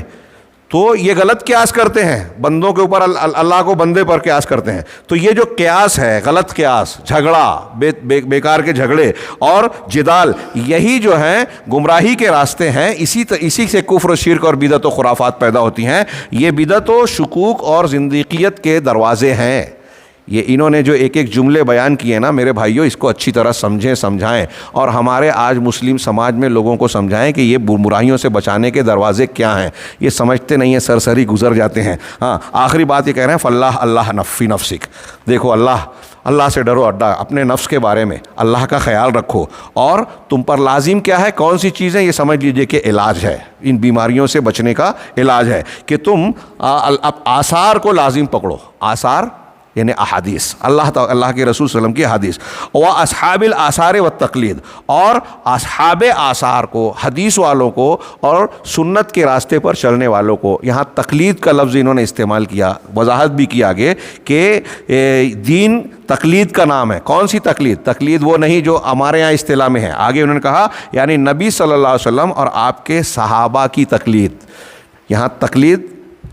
تو یہ غلط قیاس کرتے ہیں، بندوں کے اوپر اللہ کو بندے پر قیاس کرتے ہیں۔ تو یہ جو قیاس ہے، غلط قیاس، جھگڑا، بیکار کے جھگڑے اور جدال، یہی جو ہیں گمراہی کے راستے ہیں۔ اسی سے کفر و شرک اور بدعت و خرافات پیدا ہوتی ہیں۔ یہ بدعت و شکوک اور زندیقیت کے دروازے ہیں۔ یہ انہوں نے جو ایک جملے بیان کیے نا میرے بھائیوں، اس کو اچھی طرح سمجھائیں، اور ہمارے آج مسلم سماج میں لوگوں کو سمجھائیں کہ یہ براہیوں سے بچانے کے دروازے کیا ہیں۔ یہ سمجھتے نہیں ہیں، سرسری گزر جاتے ہیں۔ ہاں آخری بات یہ کہہ رہے ہیں فَاللَّهُ اللَّهُ فِي نَفْسِكَ، دیکھو اللہ سے ڈرو، اپنے نفس کے بارے میں اللہ کا خیال رکھو، اور تم پر لازم کیا ہے، کون سی چیزیں، یہ سمجھ لیجئے کہ علاج ہے، ان بیماریوں سے بچنے کا علاج ہے کہ تم آثار کو لازم پکڑو۔ آثار یعنی احادیث، اللہ کے رسول صلی اللہ علیہ وسلم کی احادیث، و اصحاب الآثار و تقلید، اور اصحاب آثار کو، حدیث والوں کو اور سنت کے راستے پر چلنے والوں کو. یہاں تقلید کا لفظ انہوں نے استعمال کیا، وضاحت بھی کی آگے کہ دین تقلید کا نام ہے. کون سی تقلید؟ تقلید وہ نہیں جو ہمارے یہاں اصطلاح میں ہے. آگے انہوں نے کہا یعنی نبی صلی اللہ علیہ وسلم اور آپ کے صحابہ کی تقلید. یہاں تقلید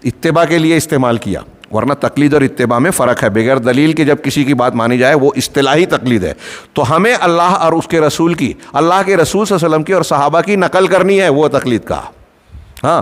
اتباع کے لیے استعمال کیا، ورنہ تقلید اور اتباع میں فرق ہے. بغیر دلیل کے جب کسی کی بات مانی جائے وہ اصطلاحی تقلید ہے. تو ہمیں اللہ اور اس کے رسول کی، اللہ کے رسول صلی اللہ علیہ وسلم کی اور صحابہ کی نقل کرنی ہے، وہ تقلید کا. ہاں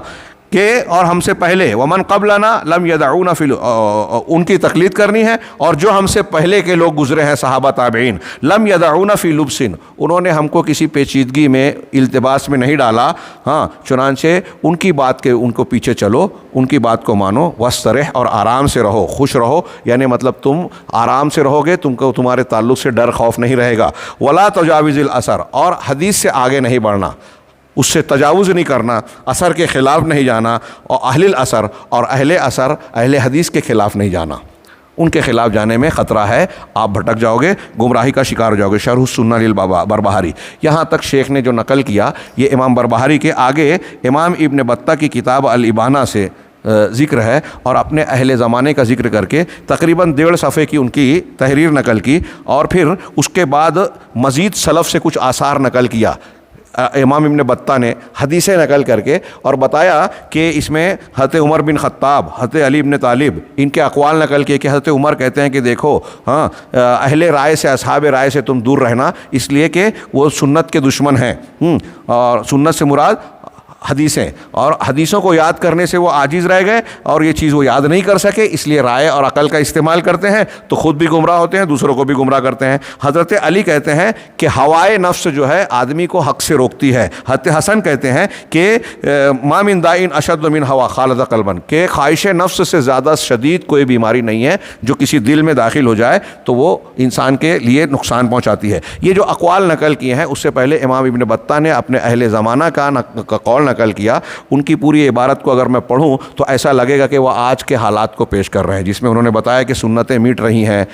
کہ اور ہم سے پہلے ومن قبلنا لم يدعونا فی، ان کی تقلید کرنی ہے. اور جو ہم سے پہلے کے لوگ گزرے ہیں صحابہ تابعین، لم يدعونا فی لبس، انہوں نے ہم کو کسی پیچیدگی میں، التباس میں نہیں ڈالا. ہاں چنانچہ ان کی بات کے، ان کو پیچھے چلو، ان کی بات کو مانو. واسترح، اور آرام سے رہو، خوش رہو، یعنی مطلب تم آرام سے رہو گے، تم کو تمہارے تعلق سے ڈر خوف نہیں رہے گا. ولا تجاوز الاثر، اور حدیث سے آگے نہیں بڑھنا، اس سے تجاوز نہیں کرنا، اثر کے خلاف نہیں جانا. اور اہل الاثر، اور اہل اثر، اہل حدیث کے خلاف نہیں جانا. ان کے خلاف جانے میں خطرہ ہے، آپ بھٹک جاؤ گے، گمراہی کا شکار ہو جاؤ گے. شرح السنہ للبربہاری. یہاں تک شیخ نے جو نقل کیا یہ امام بربہاری کے آگے امام ابن بطہ کی کتاب الابانہ سے ذکر ہے، اور اپنے اہل زمانے کا ذکر کر کے تقریباً 1.5 صفحے کی ان کی تحریر نقل کی. اور پھر اس کے بعد مزید سلف سے کچھ آثار نقل کیا امام ابن بطہ نے، حدیثیں نقل کر کے، اور بتایا کہ اس میں حضرت عمر بن خطاب، حضرت علی بن طالب، ان کے اقوال نقل کیے کہ حضرت عمر کہتے ہیں کہ دیکھو ہاں اہل رائے سے، اصحاب رائے سے تم دور رہنا، اس لیے کہ وہ سنت کے دشمن ہیں. اور سنت سے مراد حدیثیں، اور حدیثوں کو یاد کرنے سے وہ عاجز رہ گئے، اور یہ چیز وہ یاد نہیں کر سکے، اس لیے رائے اور عقل کا استعمال کرتے ہیں، تو خود بھی گمراہ ہوتے ہیں، دوسروں کو بھی گمراہ کرتے ہیں. حضرت علی کہتے ہیں کہ ہوائے نفس جو ہے آدمی کو حق سے روکتی ہے. حضرت حسن کہتے ہیں کہ ما من دائن اشد من ہوا خالد قلبا، کہ خواہش نفس سے زیادہ شدید کوئی بیماری نہیں ہے جو کسی دل میں داخل ہو جائے تو وہ انسان کے لیے نقصان پہنچاتی ہے. یہ جو اقوال نقل کیے ہیں، اس سے پہلے امام ابن بطہ نے اپنے اہل زمانہ کا قول نقل کیا. ان کی پوری عبارت کو اگر میں پڑھوں تو ایسا لگے گا کہ وہ آج کے حالات کو پیش کر رہے ہیں، جس میں انہوں نے بتایا کہ سنتیں مٹ رہی ہیں،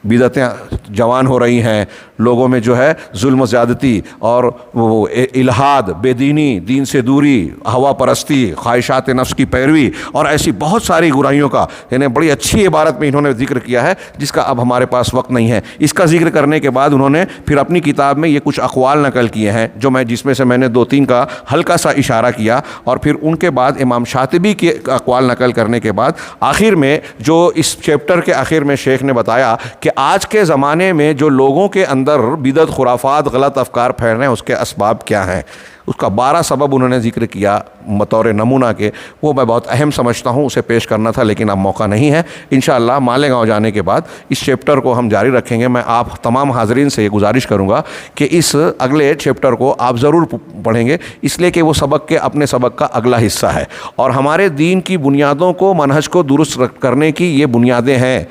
بدعتیں جوان ہو رہی ہیں، لوگوں میں جو ہے ظلم و زیادتی اور وہ الحاد، بے دینی، دین سے دوری، ہوا پرستی، خواہشات نفس کی پیروی، اور ایسی بہت ساری برائیوں کا یعنی بڑی اچھی عبارت میں انہوں نے ذکر کیا ہے، جس کا اب ہمارے پاس وقت نہیں ہے. اس کا ذکر کرنے کے بعد انہوں نے پھر اپنی کتاب میں یہ کچھ اقوال نقل کیے ہیں، جس میں سے میں نے 2-3 کا ہلکا سا اشارہ کیا. اور پھر ان کے بعد امام شاطبی کے اقوال نقل کرنے کے بعد آخر میں جو اس چیپٹر کے آخر میں شیخ نے بتایا کہ آج کے زمانے میں جو لوگوں کے اندر بدعت، خرافات، غلط افکار پھیل رہے ہیں، اس کے اسباب کیا ہیں. اس کا 12 سبب انہوں نے ذکر کیا بطور نمونہ کے. وہ میں بہت اہم سمجھتا ہوں، اسے پیش کرنا تھا لیکن اب موقع نہیں ہے. انشاءاللہ مالیگاؤں جانے کے بعد اس چیپٹر کو ہم جاری رکھیں گے. میں آپ تمام حاضرین سے یہ گزارش کروں گا کہ اس اگلے چیپٹر کو آپ ضرور پڑھیں گے، اس لیے کہ وہ سبق کے اپنے سبق کا اگلا حصہ ہے، اور ہمارے دین کی بنیادوں کو، منہج کو درست کرنے کی یہ بنیادیں ہیں،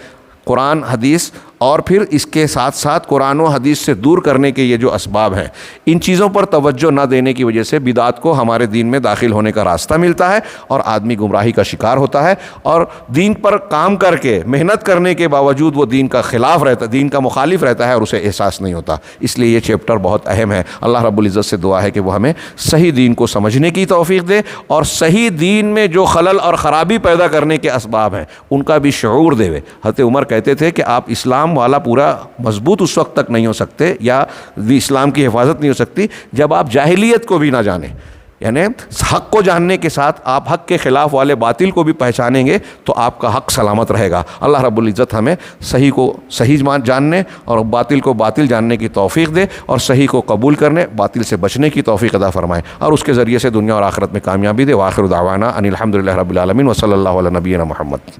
قرآن، حدیث، اور پھر اس کے ساتھ ساتھ قرآن و حدیث سے دور کرنے کے یہ جو اسباب ہیں. ان چیزوں پر توجہ نہ دینے کی وجہ سے بدعات کو ہمارے دین میں داخل ہونے کا راستہ ملتا ہے، اور آدمی گمراہی کا شکار ہوتا ہے، اور دین پر کام کر کے محنت کرنے کے باوجود وہ دین کا خلاف رہتا، دین کا مخالف رہتا ہے، اور اسے احساس نہیں ہوتا. اس لیے یہ چیپٹر بہت اہم ہے. اللہ رب العزت سے دعا ہے کہ وہ ہمیں صحیح دین کو سمجھنے کی توفیق دے، اور صحیح دین میں جو خلل اور خرابی پیدا کرنے کے اسباب ہیں ان کا بھی شعور دے. حضرت عمر کہتے تھے کہ آپ اسلام والا پورا مضبوط اس وقت تک نہیں ہو سکتے، یا اسلام کی حفاظت نہیں ہو سکتی جب آپ جاہلیت کو بھی نہ جانیں. یعنی حق کو جاننے کے ساتھ آپ حق کے خلاف والے باطل کو بھی پہچانیں گے تو آپ کا حق سلامت رہے گا. اللہ رب العزت ہمیں صحیح کو صحیح جاننے اور باطل کو باطل جاننے کی توفیق دے، اور صحیح کو قبول کرنے، باطل سے بچنے کی توفیق عطا فرمائے، اور اس کے ذریعے سے دنیا اور آخرت میں کامیابی دے. وآخر دعوانا ان الحمد للہ رب العالمین، وصلی اللہ علی نبینا محمد.